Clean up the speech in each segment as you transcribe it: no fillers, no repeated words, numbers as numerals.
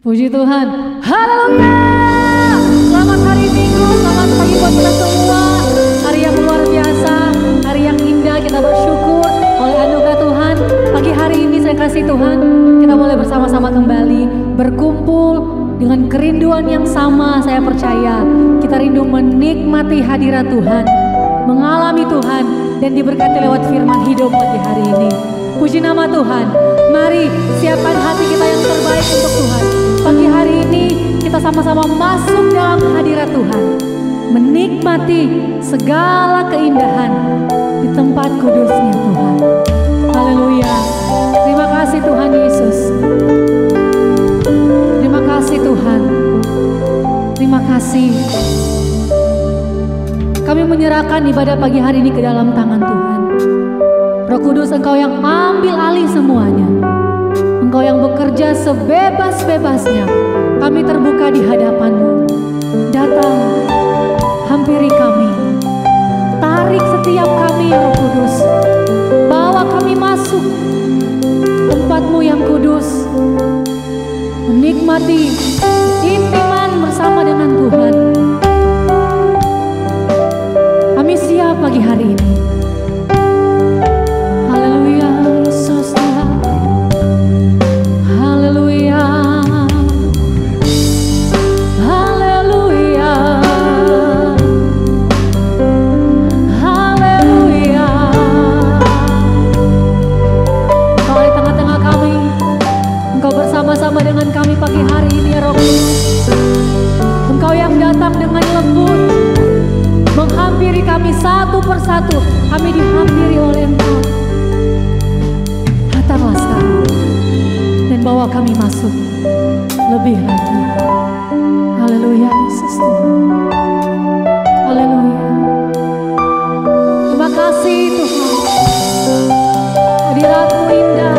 Puji Tuhan, haleluya. Selamat hari Minggu, selamat pagi buat kita semua. Hari yang luar biasa, hari yang indah, kita bersyukur oleh anugerah Tuhan. Pagi hari ini saya kasih Tuhan, kita boleh bersama-sama kembali berkumpul dengan kerinduan yang sama. Saya percaya kita rindu menikmati hadirat Tuhan, mengalami Tuhan, dan diberkati lewat firman hidup pagi hari ini. Puji nama Tuhan. Mari siapkan hati kita yang terbaik untuk Tuhan. Pagi hari ini kita sama-sama masuk dalam hadirat Tuhan, menikmati segala keindahan di tempat kudusnya Tuhan. Haleluya. Terima kasih Tuhan Yesus. Terima kasih Tuhan. Terima kasih. Kami menyerahkan ibadah pagi hari ini ke dalam tangan Tuhan. Roh Kudus, Engkau yang ambil alih semuanya. Engkau yang bekerja sebebas-bebasnya. Kami terbuka di hadapan-Mu. Datang, hampiri kami. Tarik setiap kami, Roh Kudus. Bawa kami masuk tempat-Mu yang kudus. Menikmati intiman bersama dengan Tuhan. Kami siap pagi hari ini. Dengan kami pagi hari ini, Roh Kudus. Engkau yang datang dengan lembut, menghampiri kami satu persatu. Kami dihampiri oleh Engkau. Datanglah sekarang dan bawa kami masuk lebih lagi. Haleluya, Yesus Tuhan. Haleluya. Terima kasih Tuhan. Hadirat-Mu indah.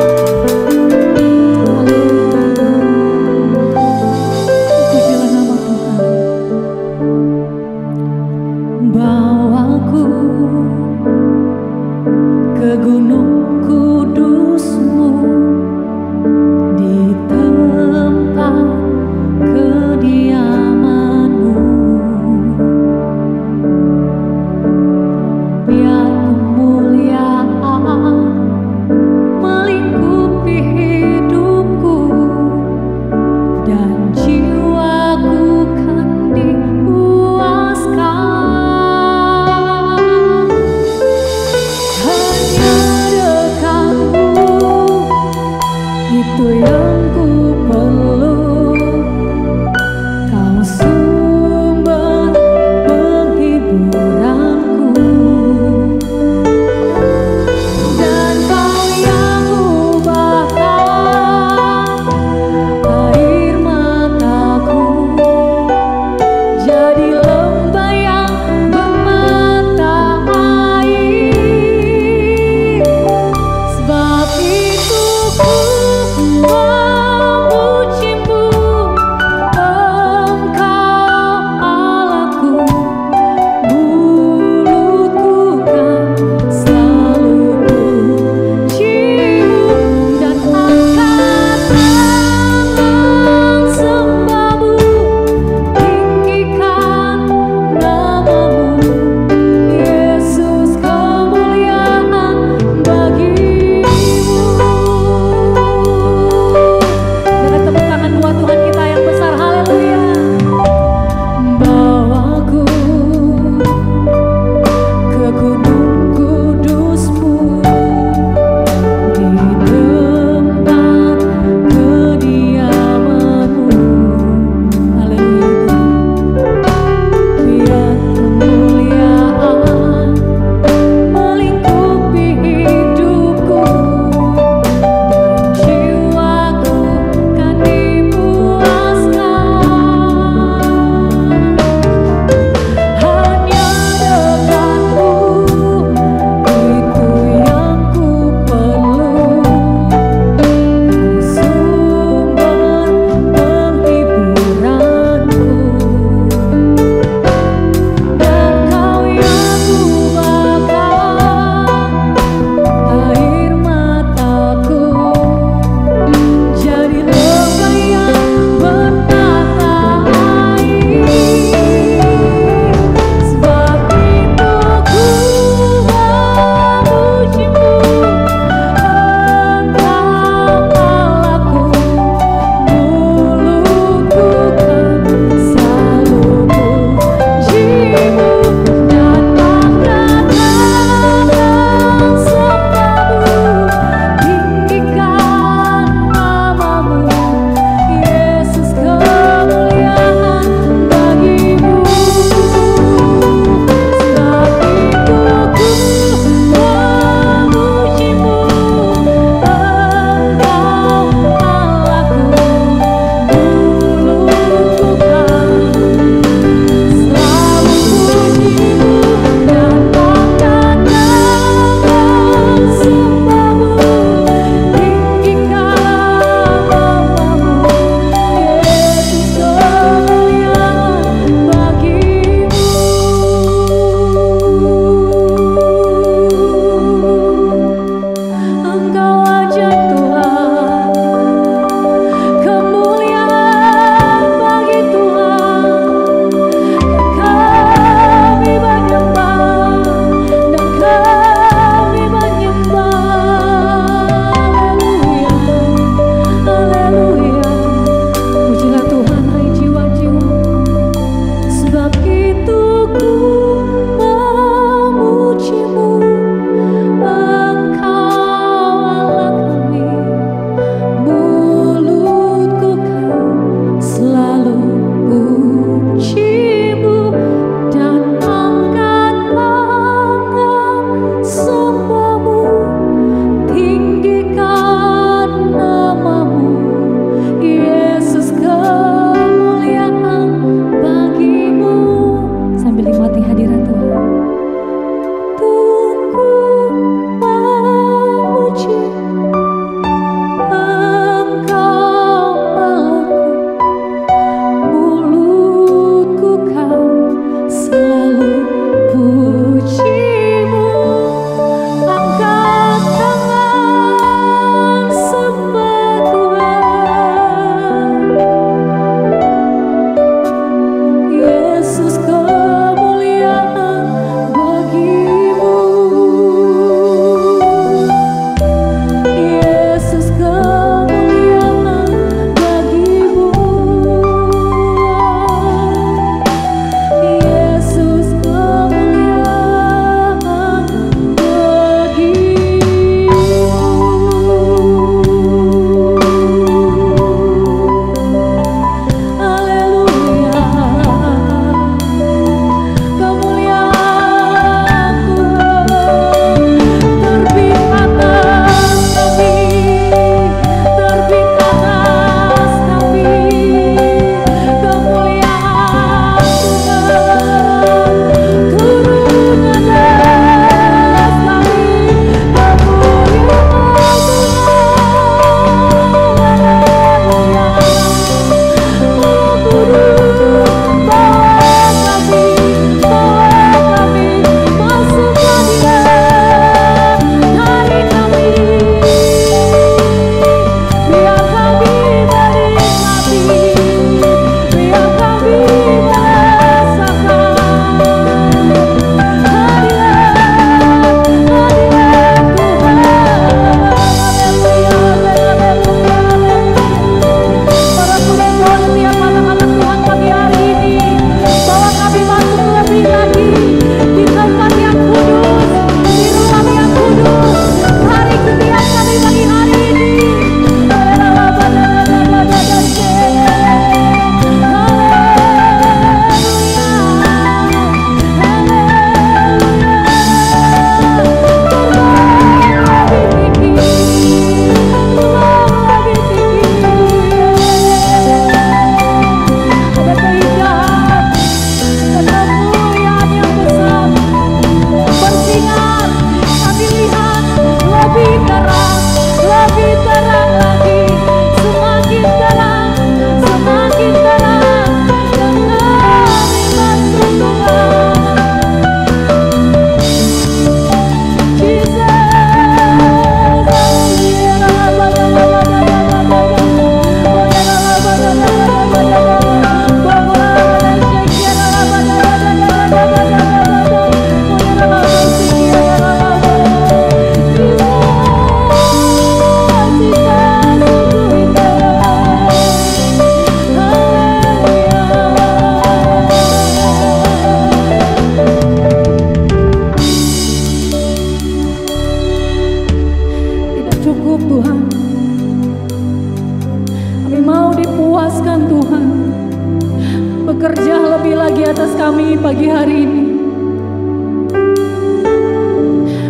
di atas kami pagi hari ini.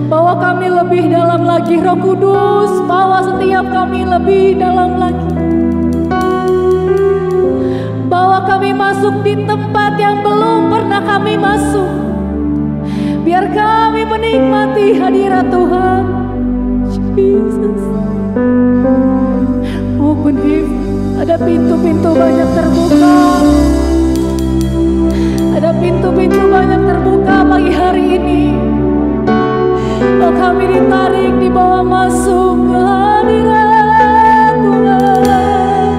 Bawa kami lebih dalam lagi, Roh Kudus. Bawa setiap kami lebih dalam lagi. Bawa kami masuk di tempat yang belum pernah kami masuk. Biar kami menikmati hadirat Tuhan. Jesus. Open heaven. Ada pintu-pintu banyak terbuka. Ada pintu-pintu banyak terbuka pagi hari ini. Oh, kami ditarik, dibawa masuk ke hadirat Tuhan.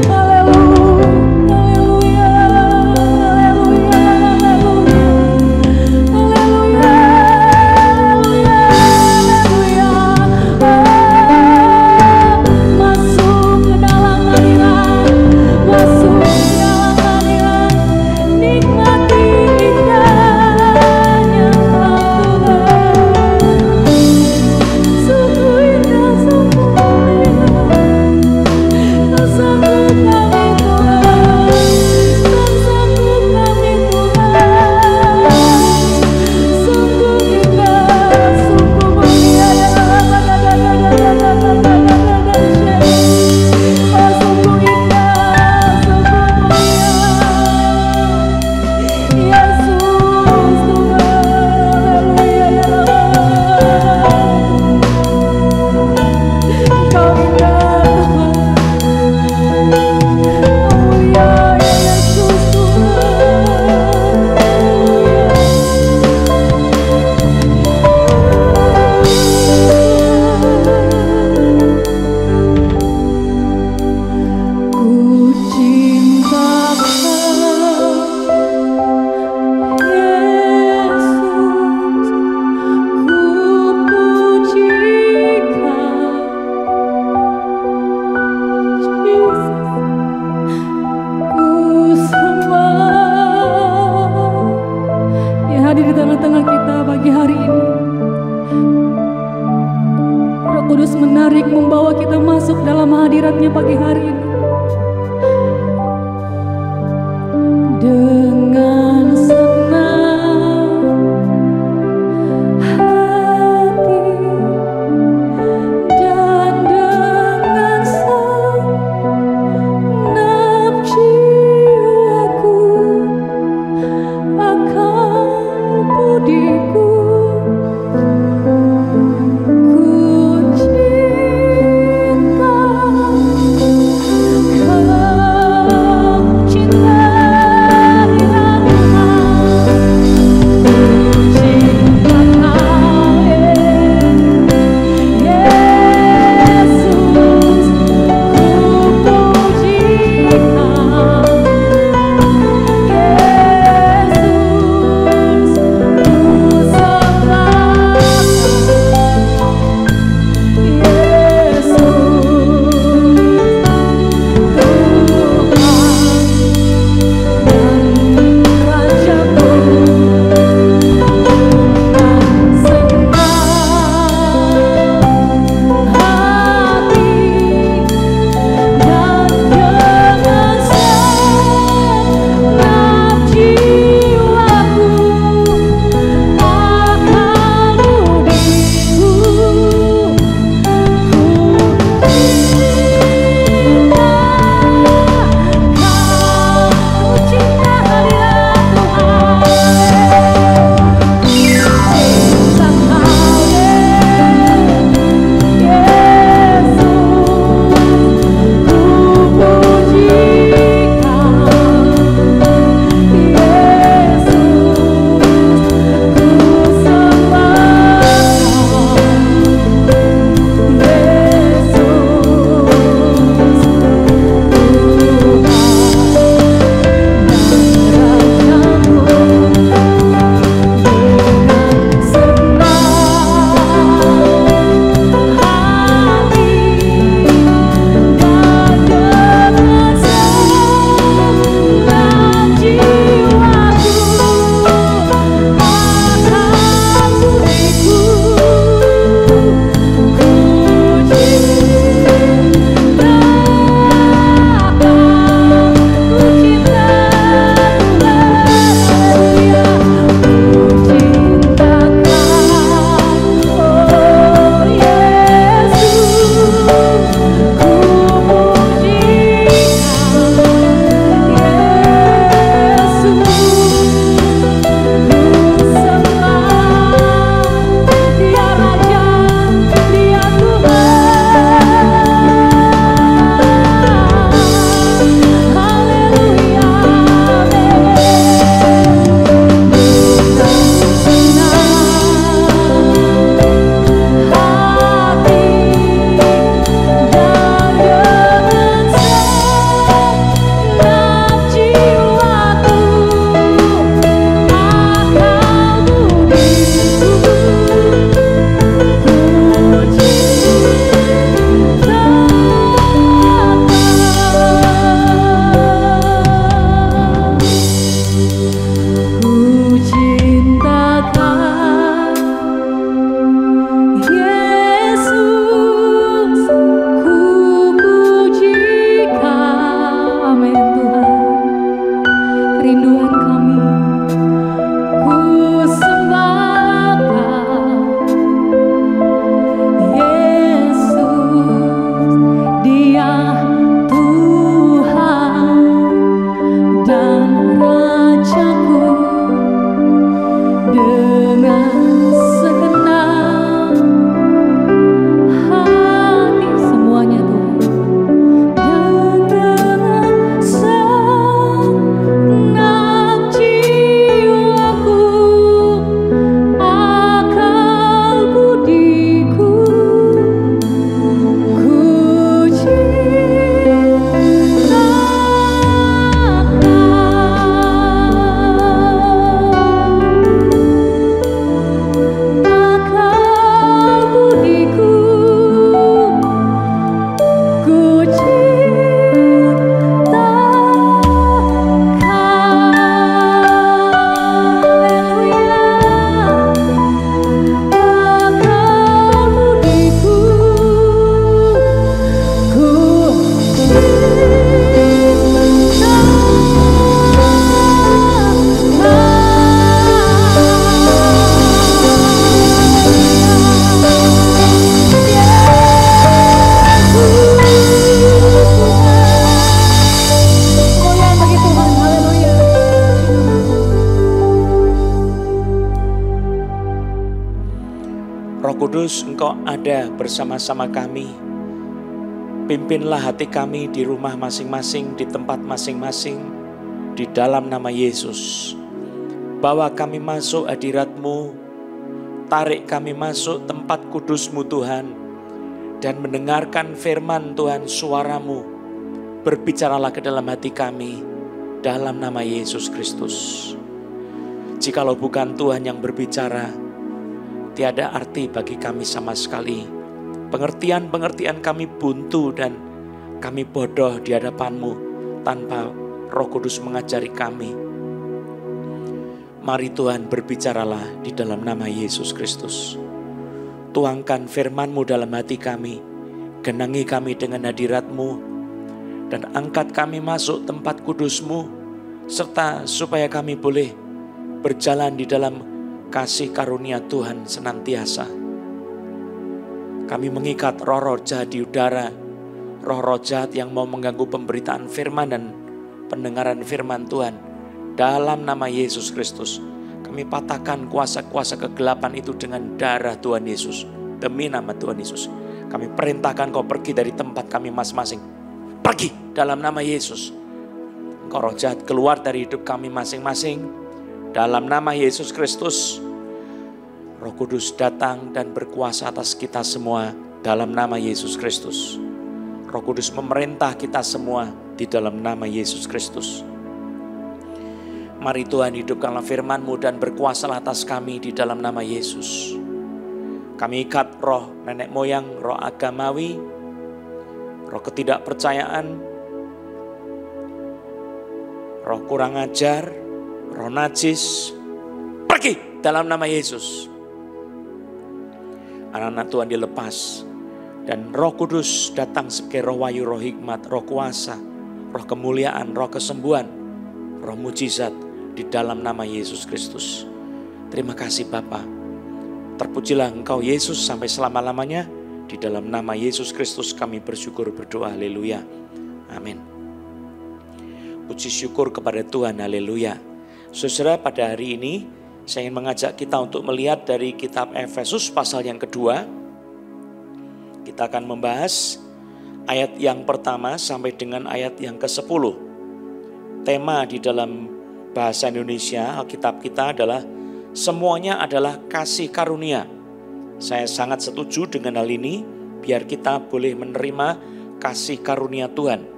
Haleluya, haleluya, haleluya, haleluya, haleluya, haleluya. Masuk ke dalam hadirat, masuk ke dalam hadirat, nikmati indahnya Tuhan. Sungguh indah, sungguh indah, tak sanggup kami Tuhan, tak sanggup kami Tuhan. Sungguh indah, sungguh mulia, oh sungguh indah, sungguh mulia, Yesus Tuhan, haleluya, Engkau indah Tuhan, mulia Yesus Tuhan. Ku cinta Yesus, ku pujikan Jesus, ku sembah. Dia hadir di tengah-tengah kita pagi hari ini. Roh Kudus menarik, membawa kita masuk dalam hadirat-Nya pagi hari ini. Dengan senang hati dan dengan senang jiwaku akan budiku. Ku cinta Kudus, Engkau ada bersama-sama kami. Pimpinlah hati kami di rumah masing-masing, di tempat masing-masing, di dalam nama Yesus. Bawa kami masuk hadirat-Mu, tarik kami masuk tempat kudus-Mu Tuhan, dan mendengarkan firman Tuhan, suara-Mu. Berbicaralah ke dalam hati kami, dalam nama Yesus Kristus. Jikalau bukan Tuhan yang berbicara, tiada arti bagi kami sama sekali. Pengertian-pengertian kami buntu dan kami bodoh di hadapan-Mu tanpa Roh Kudus mengajari kami. Mari Tuhan, berbicaralah di dalam nama Yesus Kristus. Tuangkan firman-Mu dalam hati kami, genangi kami dengan hadirat-Mu, dan angkat kami masuk tempat kudus-Mu, serta supaya kami boleh berjalan di dalam kasih karunia Tuhan senantiasa. Kami mengikat roh-roh jahat di udara, roh-roh jahat yang mau mengganggu pemberitaan firman dan pendengaran firman Tuhan. Dalam nama Yesus Kristus, kami patahkan kuasa-kuasa kegelapan itu dengan darah Tuhan Yesus. Demi nama Tuhan Yesus, kami perintahkan Kau pergi dari tempat kami masing-masing. Pergi dalam nama Yesus. Engkau roh jahat, keluar dari hidup kami masing-masing. Dalam nama Yesus Kristus, Roh Kudus datang dan berkuasa atas kita semua dalam nama Yesus Kristus. Roh Kudus memerintah kita semua di dalam nama Yesus Kristus. Mari Tuhan, hidupkanlah firman-Mu dan berkuasalah atas kami di dalam nama Yesus. Kami ikat roh nenek moyang, roh agamawi, roh ketidakpercayaan, roh kurang ajar, roh najis. Pergi dalam nama Yesus. Anak-anak Tuhan dilepas, dan Roh Kudus datang sebagai roh wahyu, roh hikmat, roh kuasa, roh kemuliaan, roh kesembuhan, roh mujizat di dalam nama Yesus Kristus. Terima kasih Bapa. Terpujilah Engkau Yesus sampai selama-lamanya. Di dalam nama Yesus Kristus kami bersyukur, berdoa, haleluya, amin. Puji syukur kepada Tuhan, haleluya. Saudara, pada hari ini saya ingin mengajak kita untuk melihat dari kitab Efesus pasal yang kedua. Kita akan membahas ayat yang pertama sampai dengan ayat yang ke-10. Tema di dalam bahasa Indonesia Alkitab kita adalah semuanya adalah kasih karunia. Saya sangat setuju dengan hal ini, biar kita boleh menerima kasih karunia Tuhan.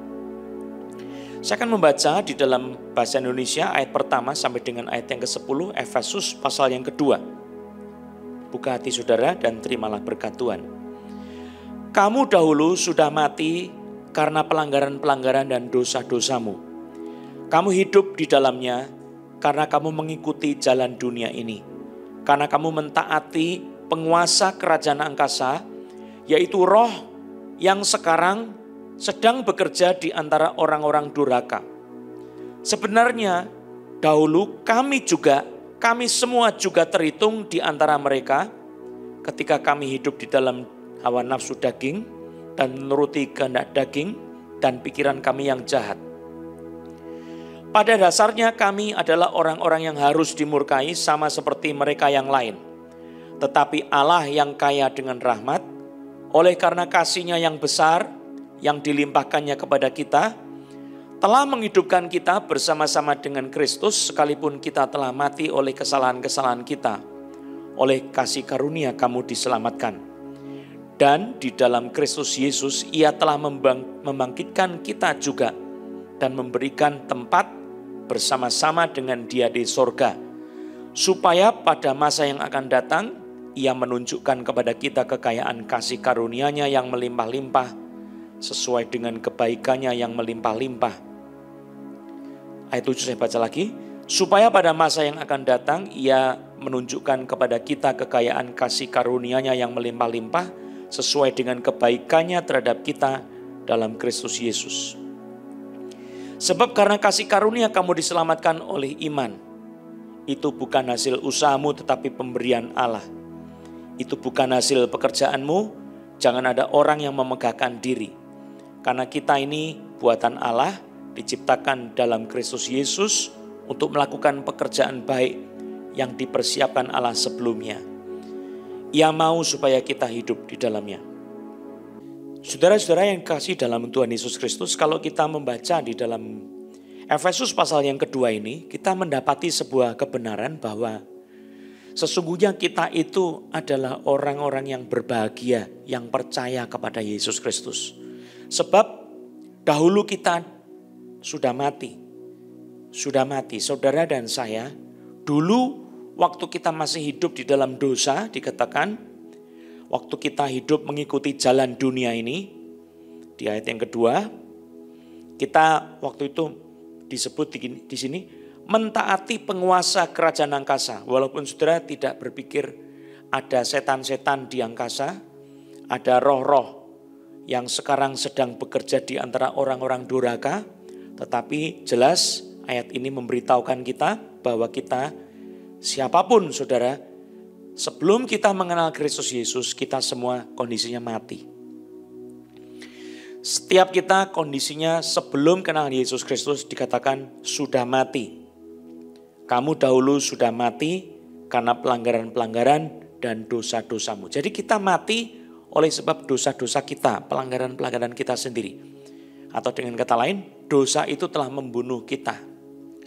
Saya akan membaca di dalam bahasa Indonesia ayat pertama sampai dengan ayat yang ke-10, Efesus pasal yang kedua. Buka hati saudara dan terimalah berkat Tuhan. Kamu dahulu sudah mati karena pelanggaran-pelanggaran dan dosa-dosamu. Kamu hidup di dalamnya karena kamu mengikuti jalan dunia ini. Karena kamu mentaati penguasa kerajaan angkasa, yaitu roh yang sekarang sedang bekerja di antara orang-orang durhaka. Sebenarnya dahulu kami semua juga terhitung di antara mereka ketika kami hidup di dalam hawa nafsu daging dan menuruti kehendak daging dan pikiran kami yang jahat. Pada dasarnya kami adalah orang-orang yang harus dimurkai sama seperti mereka yang lain. Tetapi Allah yang kaya dengan rahmat, oleh karena kasih-Nya yang besar yang dilimpahkannya kepada kita, telah menghidupkan kita bersama-sama dengan Kristus sekalipun kita telah mati oleh kesalahan-kesalahan kita. Oleh kasih karunia kamu diselamatkan. Dan di dalam Kristus Yesus Ia telah membangkitkan kita juga dan memberikan tempat bersama-sama dengan Dia di sorga. Supaya pada masa yang akan datang Ia menunjukkan kepada kita kekayaan kasih karunia-Nya yang melimpah-limpah sesuai dengan kebaikan-Nya yang melimpah-limpah. Ayat 7 saya baca lagi. Supaya pada masa yang akan datang Ia menunjukkan kepada kita kekayaan kasih karunia-Nya yang melimpah-limpah sesuai dengan kebaikan-Nya terhadap kita dalam Kristus Yesus. Sebab karena kasih karunia kamu diselamatkan oleh iman. Itu bukan hasil usahamu tetapi pemberian Allah. Itu bukan hasil pekerjaanmu. Jangan ada orang yang memegahkan diri. Karena kita ini buatan Allah, diciptakan dalam Kristus Yesus untuk melakukan pekerjaan baik yang dipersiapkan Allah sebelumnya. Ia mau supaya kita hidup di dalamnya. Saudara-saudara yang kasih dalam Tuhan Yesus Kristus, kalau kita membaca di dalam Efesus pasal yang kedua ini, kita mendapati sebuah kebenaran bahwa sesungguhnya kita itu adalah orang-orang yang berbahagia, yang percaya kepada Yesus Kristus. Sebab dahulu kita sudah mati. Sudah mati, saudara dan saya. Dulu waktu kita masih hidup di dalam dosa, dikatakan waktu kita hidup mengikuti jalan dunia ini, di ayat yang kedua, kita waktu itu disebut di sini mentaati penguasa kerajaan angkasa. Walaupun saudara tidak berpikir ada setan-setan di angkasa, ada roh-roh yang sekarang sedang bekerja di antara orang-orang durhaka, tetapi jelas ayat ini memberitahukan kita bahwa kita siapapun saudara, sebelum kita mengenal Kristus Yesus, kita semua kondisinya mati. Setiap kita kondisinya sebelum kenal Yesus Kristus dikatakan sudah mati. Kamu dahulu sudah mati karena pelanggaran-pelanggaran dan dosa-dosamu. Jadi kita mati oleh sebab dosa-dosa kita, pelanggaran-pelanggaran kita sendiri. Atau dengan kata lain, dosa itu telah membunuh kita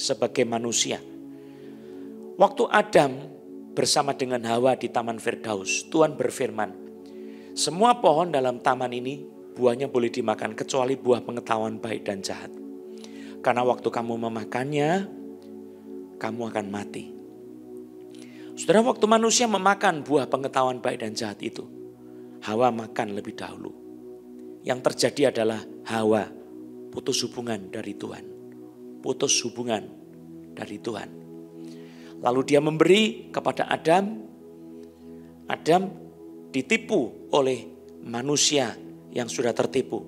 sebagai manusia. Waktu Adam bersama dengan Hawa di Taman Firdaus, Tuhan berfirman, semua pohon dalam taman ini buahnya boleh dimakan kecuali buah pengetahuan baik dan jahat. Karena waktu kamu memakannya, kamu akan mati. Saudara, waktu manusia memakan buah pengetahuan baik dan jahat itu, Hawa makan lebih dahulu. Yang terjadi adalah Hawa putus hubungan dari Tuhan. Putus hubungan dari Tuhan. Lalu dia memberi kepada Adam. Adam ditipu oleh manusia yang sudah tertipu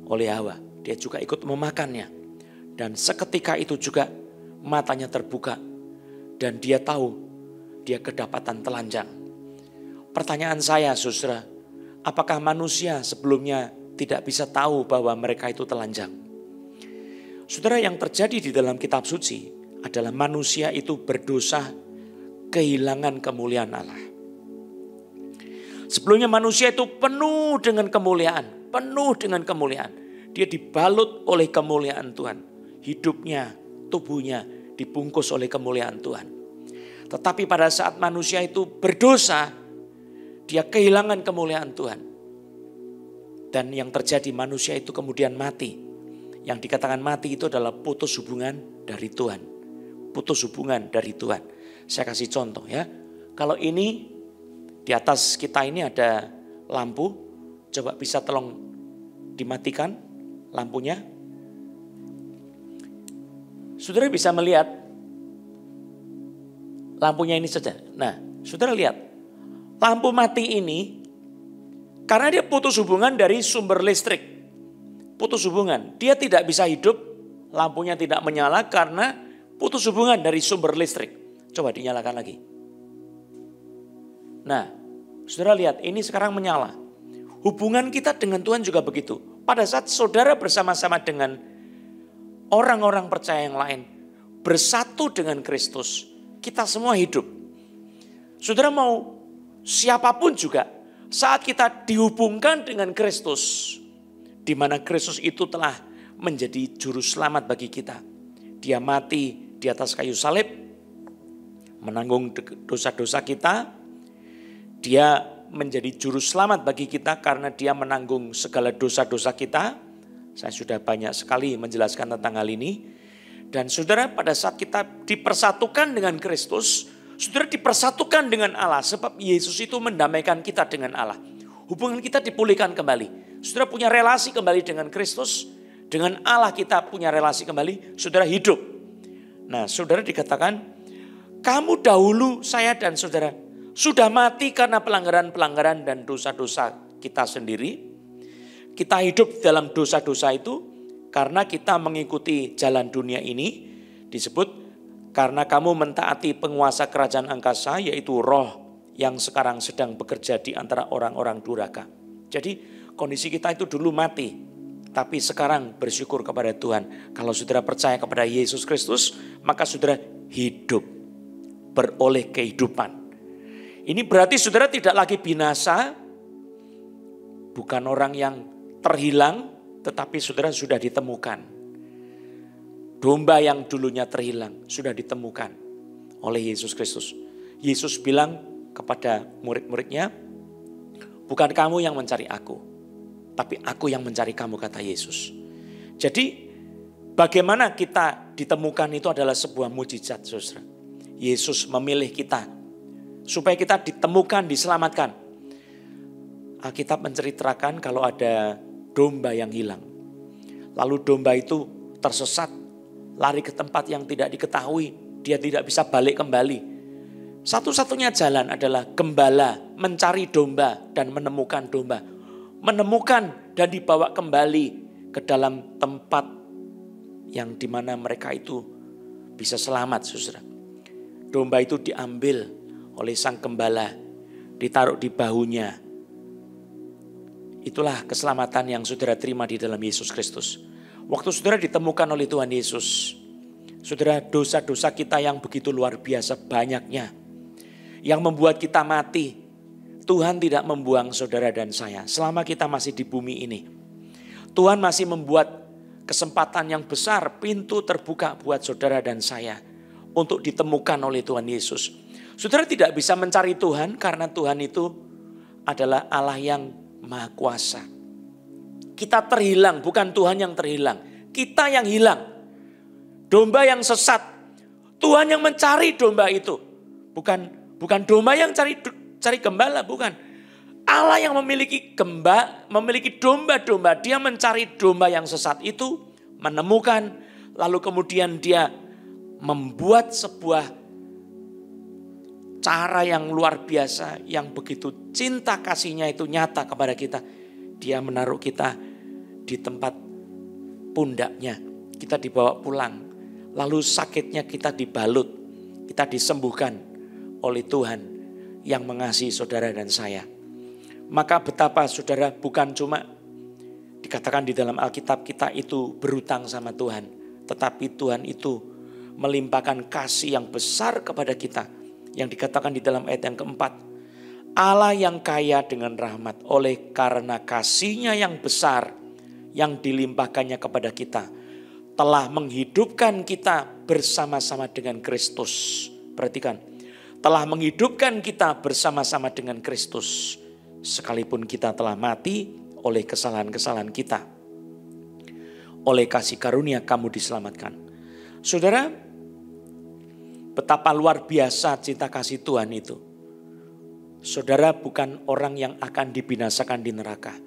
oleh Hawa. Dia juga ikut memakannya. Dan seketika itu juga matanya terbuka. Dan dia tahu dia kedapatan telanjang. Pertanyaan saya saudara, apakah manusia sebelumnya tidak bisa tahu bahwa mereka itu telanjang? Saudara, yang terjadi di dalam kitab suci adalah manusia itu berdosa kehilangan kemuliaan Allah. Sebelumnya manusia itu penuh dengan kemuliaan. Penuh dengan kemuliaan. Dia dibalut oleh kemuliaan Tuhan. Hidupnya, tubuhnya dibungkus oleh kemuliaan Tuhan. Tetapi pada saat manusia itu berdosa, dia kehilangan kemuliaan Tuhan. Dan yang terjadi, manusia itu kemudian mati. Yang dikatakan mati itu adalah putus hubungan dari Tuhan. Putus hubungan dari Tuhan. Saya kasih contoh ya. Kalau ini di atas kita ini ada lampu. Coba bisa tolong dimatikan lampunya. Saudara bisa melihat lampunya ini saja. Nah, saudara lihat. Lampu mati ini karena dia putus hubungan dari sumber listrik. Putus hubungan. Dia tidak bisa hidup. Lampunya tidak menyala karena putus hubungan dari sumber listrik. Coba dinyalakan lagi. Nah, saudara lihat ini sekarang menyala. Hubungan kita dengan Tuhan juga begitu. Pada saat saudara bersama-sama dengan orang-orang percaya yang lain, bersatu dengan Kristus, kita semua hidup. Saudara mau siapapun juga, saat kita dihubungkan dengan Kristus, di mana Kristus itu telah menjadi juru selamat bagi kita. Dia mati di atas kayu salib, menanggung dosa-dosa kita. Dia menjadi juru selamat bagi kita karena dia menanggung segala dosa-dosa kita. Saya sudah banyak sekali menjelaskan tentang hal ini. Dan saudara, pada saat kita dipersatukan dengan Kristus, saudara dipersatukan dengan Allah. Sebab Yesus itu mendamaikan kita dengan Allah. Hubungan kita dipulihkan kembali. Saudara punya relasi kembali dengan Kristus. Dengan Allah kita punya relasi kembali. Saudara hidup. Nah, saudara dikatakan, kamu dahulu, saya dan saudara, sudah mati karena pelanggaran-pelanggaran dan dosa-dosa kita sendiri. Kita hidup dalam dosa-dosa itu karena kita mengikuti jalan dunia ini. Disebut karena kamu mentaati penguasa kerajaan angkasa, yaitu roh yang sekarang sedang bekerja di antara orang-orang durhaka. Jadi kondisi kita itu dulu mati, tapi sekarang bersyukur kepada Tuhan. Kalau saudara percaya kepada Yesus Kristus, maka saudara hidup, beroleh kehidupan. Ini berarti saudara tidak lagi binasa, bukan orang yang terhilang, tetapi saudara sudah ditemukan. Domba yang dulunya terhilang sudah ditemukan oleh Yesus Kristus. Yesus bilang kepada murid-muridnya, bukan kamu yang mencari aku, tapi aku yang mencari kamu, kata Yesus. Jadi bagaimana kita ditemukan itu adalah sebuah mujizat, saudara. Yesus memilih kita supaya kita ditemukan, diselamatkan. Alkitab menceritakan kalau ada domba yang hilang. Lalu domba itu tersesat, lari ke tempat yang tidak diketahui. Dia tidak bisa balik kembali. Satu-satunya jalan adalah gembala mencari domba dan menemukan domba. Menemukan dan dibawa kembali ke dalam tempat yang dimana mereka itu bisa selamat, saudara. Domba itu diambil oleh sang gembala, ditaruh di bahunya. Itulah keselamatan yang saudara terima di dalam Yesus Kristus. Waktu saudara ditemukan oleh Tuhan Yesus, saudara, dosa-dosa kita yang begitu luar biasa banyaknya, yang membuat kita mati, Tuhan tidak membuang saudara dan saya selama kita masih di bumi ini. Tuhan masih membuat kesempatan yang besar, pintu terbuka buat saudara dan saya untuk ditemukan oleh Tuhan Yesus. Saudara tidak bisa mencari Tuhan karena Tuhan itu adalah Allah yang Maha Kuasa. Kita terhilang, bukan Tuhan yang terhilang. Kita yang hilang. Domba yang sesat. Tuhan yang mencari domba itu. Bukan domba yang cari gembala, bukan. Allah yang memiliki domba-domba. Dia mencari domba yang sesat itu, menemukan, lalu kemudian dia membuat sebuah cara yang luar biasa, yang begitu cinta kasihnya itu nyata kepada kita. Dia menaruh kita di tempat pundaknya, kita dibawa pulang, lalu sakitnya kita dibalut, kita disembuhkan oleh Tuhan yang mengasihi saudara dan saya. Maka betapa saudara, bukan cuma dikatakan di dalam Alkitab kita itu berutang sama Tuhan, tetapi Tuhan itu melimpahkan kasih yang besar kepada kita, yang dikatakan di dalam ayat yang keempat. Allah yang kaya dengan rahmat, oleh karena kasihnya yang besar yang dilimpahkannya kepada kita, telah menghidupkan kita bersama-sama dengan Kristus. Perhatikan, telah menghidupkan kita bersama-sama dengan Kristus, sekalipun kita telah mati oleh kesalahan-kesalahan kita. Oleh kasih karunia kamu diselamatkan. Saudara, betapa luar biasa cinta kasih Tuhan itu. Saudara bukan orang yang akan dibinasakan di neraka.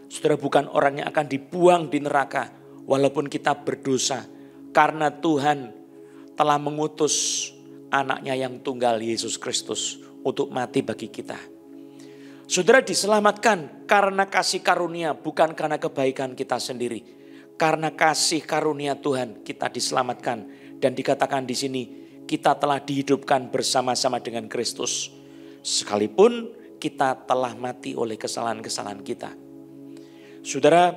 Saudara bukan orang yang akan dibuang di neraka walaupun kita berdosa. Karena Tuhan telah mengutus anaknya yang tunggal, Yesus Kristus, untuk mati bagi kita. Saudara diselamatkan karena kasih karunia, bukan karena kebaikan kita sendiri. Karena kasih karunia Tuhan kita diselamatkan. Dan dikatakan di sini, kita telah dihidupkan bersama-sama dengan Kristus. Sekalipun kita telah mati oleh kesalahan-kesalahan kita. Saudara,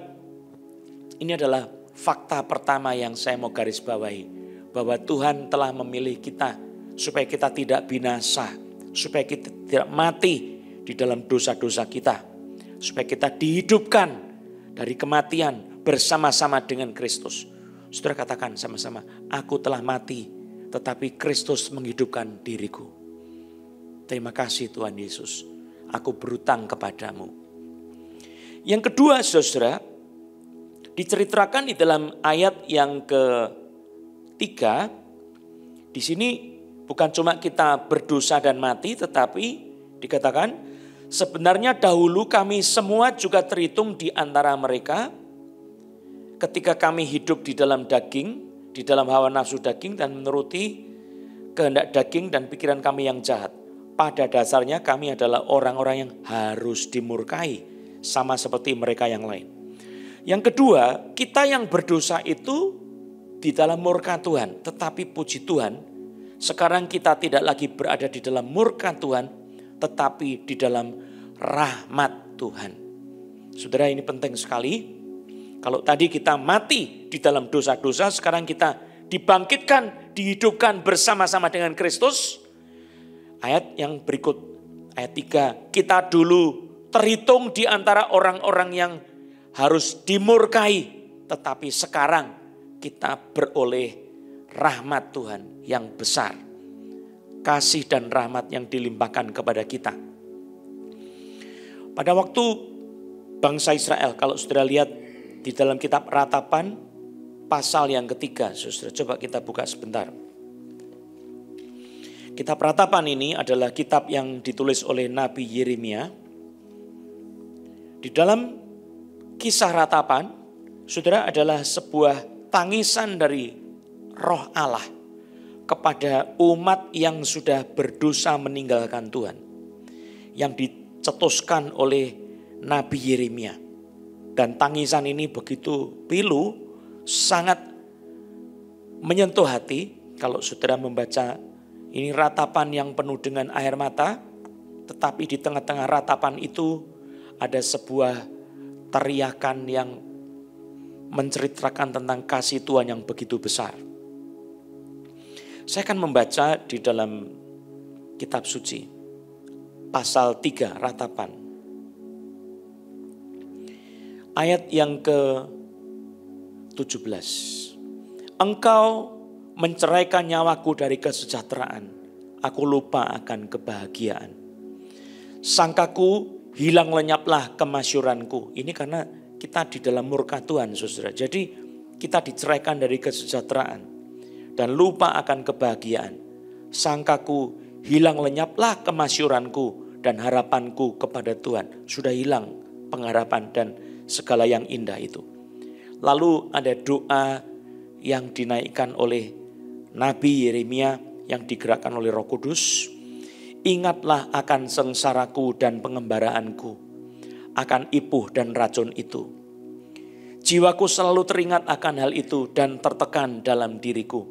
ini adalah fakta pertama yang saya mau garis bawahi. Bahwa Tuhan telah memilih kita supaya kita tidak binasa. Supaya kita tidak mati di dalam dosa-dosa kita. Supaya kita dihidupkan dari kematian bersama-sama dengan Kristus. Saudara katakan sama-sama, aku telah mati tetapi Kristus menghidupkan diriku. Terima kasih Tuhan Yesus, aku berutang kepadamu. Yang kedua saudara, diceritakan di dalam ayat yang ketiga. Di sini bukan cuma kita berdosa dan mati, tetapi dikatakan sebenarnya dahulu kami semua juga terhitung di antara mereka ketika kami hidup di dalam daging, di dalam hawa nafsu daging dan menuruti kehendak daging dan pikiran kami yang jahat. Pada dasarnya kami adalah orang-orang yang harus dimurkai sama seperti mereka yang lain. Yang kedua, kita yang berdosa itu di dalam murka Tuhan. Tetapi puji Tuhan, sekarang kita tidak lagi berada di dalam murka Tuhan, tetapi di dalam rahmat Tuhan. Saudara, ini penting sekali. Kalau tadi kita mati di dalam dosa-dosa, sekarang kita dibangkitkan, dihidupkan bersama-sama dengan Kristus. Ayat yang berikut Ayat 3, kita dulu terhitung di antara orang-orang yang harus dimurkai. Tetapi sekarang kita beroleh rahmat Tuhan yang besar. Kasih dan rahmat yang dilimpahkan kepada kita. Pada waktu bangsa Israel, kalau saudara lihat di dalam kitab Ratapan pasal yang ketiga, saudara coba kita buka sebentar. Kitab Ratapan ini adalah kitab yang ditulis oleh Nabi Yeremia. Di dalam kisah Ratapan, saudara, adalah sebuah tangisan dari Roh Allah kepada umat yang sudah berdosa meninggalkan Tuhan. Yang dicetuskan oleh Nabi Yeremia. Dan tangisan ini begitu pilu, sangat menyentuh hati. Kalau saudara membaca, ini ratapan yang penuh dengan air mata. Tetapi di tengah-tengah ratapan itu ada sebuah teriakan yang menceritakan tentang kasih Tuhan yang begitu besar. Saya akan membaca di dalam kitab suci, pasal 3 Ratapan. Ayat yang ke-17. Engkau menceraikan nyawaku dari kesejahteraan, aku lupa akan kebahagiaan. Sangkaku hilang lenyaplah kemasyuranku. Ini karena kita di dalam murka Tuhan, saudara. Jadi kita diceraikan dari kesejahteraan dan lupa akan kebahagiaan. Sangkaku hilang lenyaplah kemasyuranku dan harapanku kepada Tuhan. Sudah hilang pengharapan dan segala yang indah itu. Lalu ada doa yang dinaikkan oleh Nabi Yeremia yang digerakkan oleh Roh Kudus. Ingatlah akan sengsaraku dan pengembaraanku, akan ipuh dan racun itu. Jiwaku selalu teringat akan hal itu dan tertekan dalam diriku.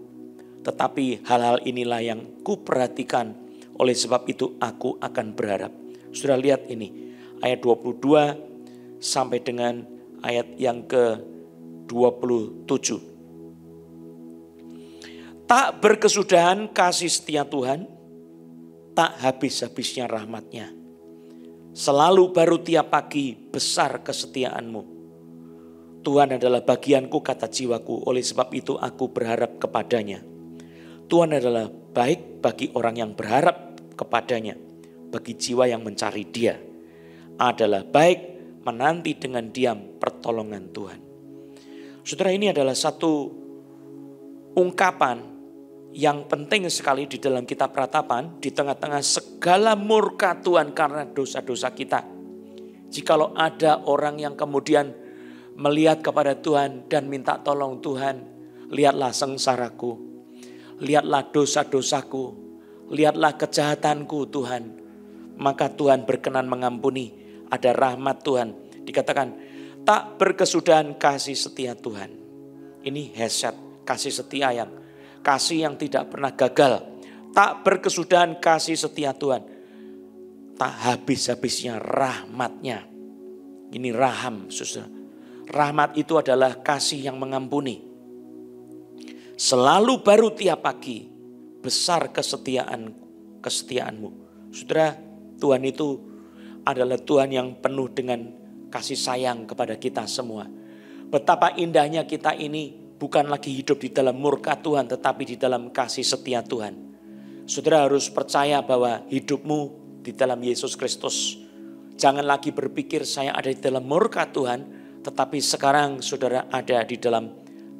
Tetapi hal-hal inilah yang kuperhatikan, oleh sebab itu aku akan berharap. Sudah lihat ini, ayat 22 sampai dengan ayat yang ke-27. Tak berkesudahan kasih setia Tuhan, tak habis-habisnya rahmatnya. Selalu baru tiap pagi besar kesetiaanmu. Tuhan adalah bagianku, kata jiwaku, oleh sebab itu aku berharap kepadanya. Tuhan adalah baik bagi orang yang berharap kepadanya, bagi jiwa yang mencari Dia. Adalah baik menanti dengan diam pertolongan Tuhan. Saudara, ini adalah satu ungkapan yang penting sekali di dalam kitab Ratapan, di tengah-tengah segala murka Tuhan karena dosa-dosa kita. Jikalau ada orang yang kemudian melihat kepada Tuhan dan minta tolong Tuhan, lihatlah sengsaraku, lihatlah dosa-dosaku, lihatlah kejahatanku Tuhan. Maka Tuhan berkenan mengampuni, ada rahmat Tuhan. Dikatakan, tak berkesudahan kasih setia Tuhan. Ini hesed, kasih setia kasih yang tidak pernah gagal. Tak berkesudahan kasih setia Tuhan. Tak habis-habisnya rahmatnya. Ini raham, saudara. Rahmat itu adalah kasih yang mengampuni. Selalu baru tiap pagi. Besar kesetiaanmu. Saudara, Tuhan itu adalah Tuhan yang penuh dengan kasih sayang kepada kita semua. Betapa indahnya kita ini bukan lagi hidup di dalam murka Tuhan, tetapi di dalam kasih setia Tuhan. Saudara harus percaya bahwa hidupmu di dalam Yesus Kristus. Jangan lagi berpikir saya ada di dalam murka Tuhan, tetapi sekarang saudara ada di dalam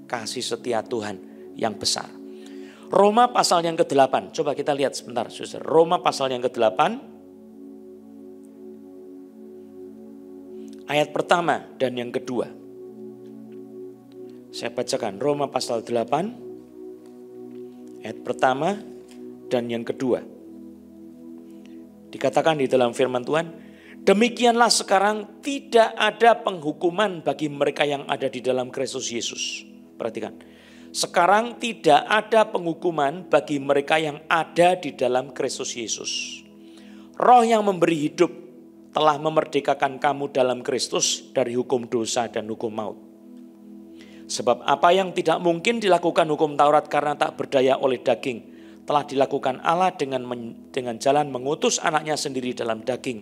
kasih setia Tuhan yang besar. Roma pasal yang ke-8, coba kita lihat sebentar saudara. Roma pasal yang ke-8, ayat pertama dan yang kedua. Saya bacakan Roma pasal 8 ayat pertama dan yang kedua. Dikatakan di dalam firman Tuhan, demikianlah sekarang tidak ada penghukuman bagi mereka yang ada di dalam Kristus Yesus. Perhatikan, sekarang tidak ada penghukuman bagi mereka yang ada di dalam Kristus Yesus. Roh yang memberi hidup telah memerdekakan kamu dalam Kristus dari hukum dosa dan hukum maut. Sebab apa yang tidak mungkin dilakukan hukum Taurat karena tak berdaya oleh daging, telah dilakukan Allah dengan jalan mengutus anaknya sendiri dalam daging,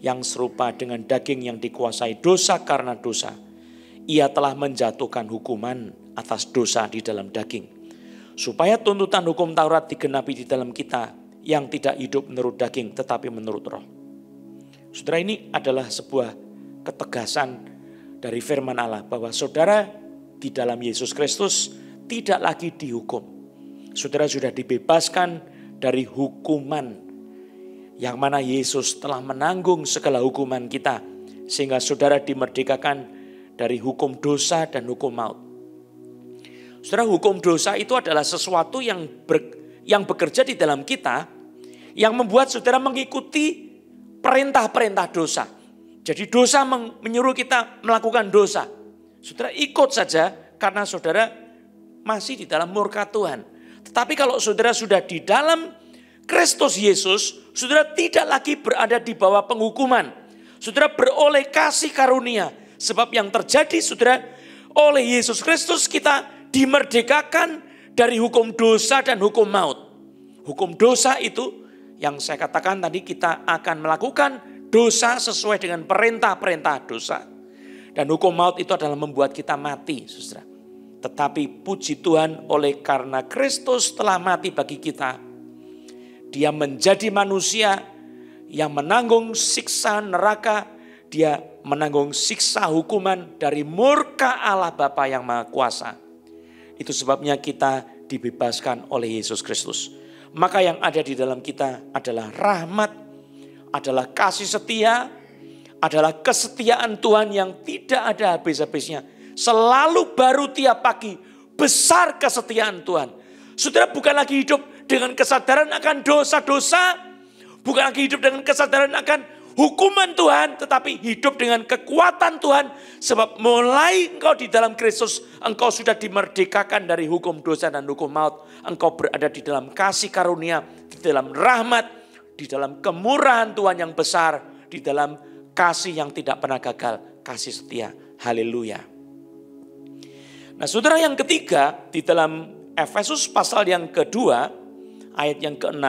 yang serupa dengan daging yang dikuasai dosa karena dosa. Ia telah menjatuhkan hukuman atas dosa di dalam daging, supaya tuntutan hukum Taurat digenapi di dalam kita yang tidak hidup menurut daging tetapi menurut roh. Saudara, ini adalah sebuah ketegasan dari firman Allah bahwa saudara di dalam Yesus Kristus tidak lagi dihukum. Saudara sudah dibebaskan dari hukuman yang mana Yesus telah menanggung segala hukuman kita, sehingga saudara dimerdekakan dari hukum dosa dan hukum maut. Saudara, hukum dosa itu adalah sesuatu yang bekerja di dalam kita, yang membuat saudara mengikuti perintah-perintah dosa. Jadi dosa menyuruh kita melakukan dosa. Saudara ikut saja karena saudara masih di dalam murka Tuhan. Tetapi kalau saudara sudah di dalam Kristus Yesus, saudara tidak lagi berada di bawah penghukuman. Saudara beroleh kasih karunia. Sebab yang terjadi, saudara, oleh Yesus Kristus kita dimerdekakan dari hukum dosa dan hukum maut. Hukum dosa itu yang saya katakan tadi, kita akan melakukan dosa sesuai dengan perintah-perintah dosa. Dan hukum maut itu adalah membuat kita mati, saudara. Tetapi puji Tuhan, oleh karena Kristus telah mati bagi kita, Dia menjadi manusia yang menanggung siksa neraka. Dia menanggung siksa hukuman dari murka Allah Bapa yang Maha Kuasa. Itu sebabnya kita dibebaskan oleh Yesus Kristus. Maka yang ada di dalam kita adalah rahmat, adalah kasih setia, adalah kesetiaan Tuhan yang tidak ada habis-habisnya. Selalu baru tiap pagi, besar kesetiaan Tuhan. Saudara bukan lagi hidup dengan kesadaran akan dosa-dosa, bukan lagi hidup dengan kesadaran akan hukuman Tuhan, tetapi hidup dengan kekuatan Tuhan. Sebab mulai engkau di dalam Kristus, engkau sudah dimerdekakan dari hukum dosa dan hukum maut. Engkau berada di dalam kasih karunia, di dalam rahmat, di dalam kemurahan Tuhan yang besar, di dalam kasih yang tidak pernah gagal, kasih setia. Haleluya. Nah, saudara, yang ketiga di dalam Efesus pasal yang kedua ayat yang ke-6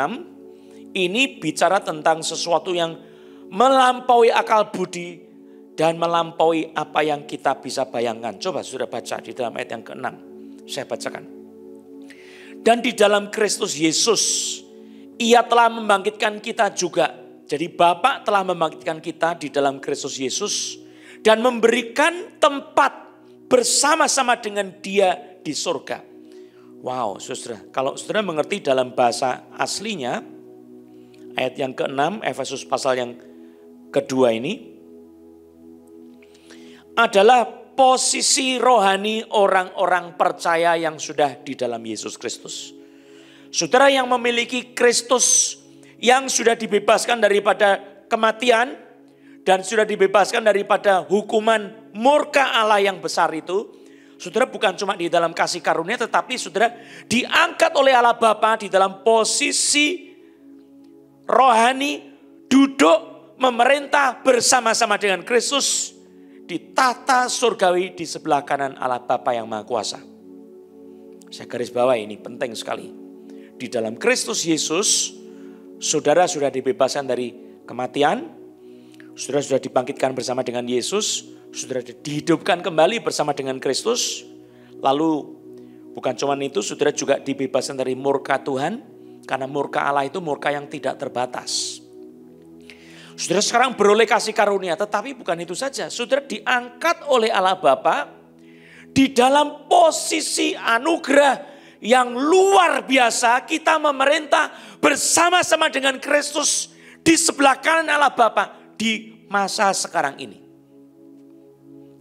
ini bicara tentang sesuatu yang melampaui akal budi dan melampaui apa yang kita bisa bayangkan. Coba saudara baca di dalam ayat yang ke-6. Saya bacakan. Dan di dalam Kristus Yesus, Ia telah membangkitkan kita juga. Jadi Bapa telah membangkitkan kita di dalam Kristus Yesus dan memberikan tempat bersama-sama dengan Dia di surga. Wow, saudara, kalau saudara mengerti dalam bahasa aslinya, ayat yang ke-6, Efesus pasal yang kedua ini, adalah posisi rohani orang-orang percaya yang sudah di dalam Yesus Kristus. Saudara yang memiliki Kristus, yang sudah dibebaskan daripada kematian, dan sudah dibebaskan daripada hukuman murka Allah yang besar itu. Saudara bukan cuma di dalam kasih karunia, tetapi saudara diangkat oleh Allah Bapa di dalam posisi rohani, duduk memerintah bersama-sama dengan Kristus di tahta surgawi di sebelah kanan Allah Bapa yang Maha Kuasa. Saya garis bawahi, ini penting sekali. Di dalam Kristus Yesus, saudara sudah dibebaskan dari kematian, saudara sudah dibangkitkan bersama dengan Yesus, saudara dihidupkan kembali bersama dengan Kristus. Lalu bukan cuma itu, saudara juga dibebaskan dari murka Tuhan. Karena murka Allah itu murka yang tidak terbatas. Saudara sekarang beroleh kasih karunia, tetapi bukan itu saja. Saudara diangkat oleh Allah Bapa di dalam posisi anugerah yang luar biasa. Kita memerintah bersama-sama dengan Kristus di sebelah kanan Allah Bapa di masa sekarang ini.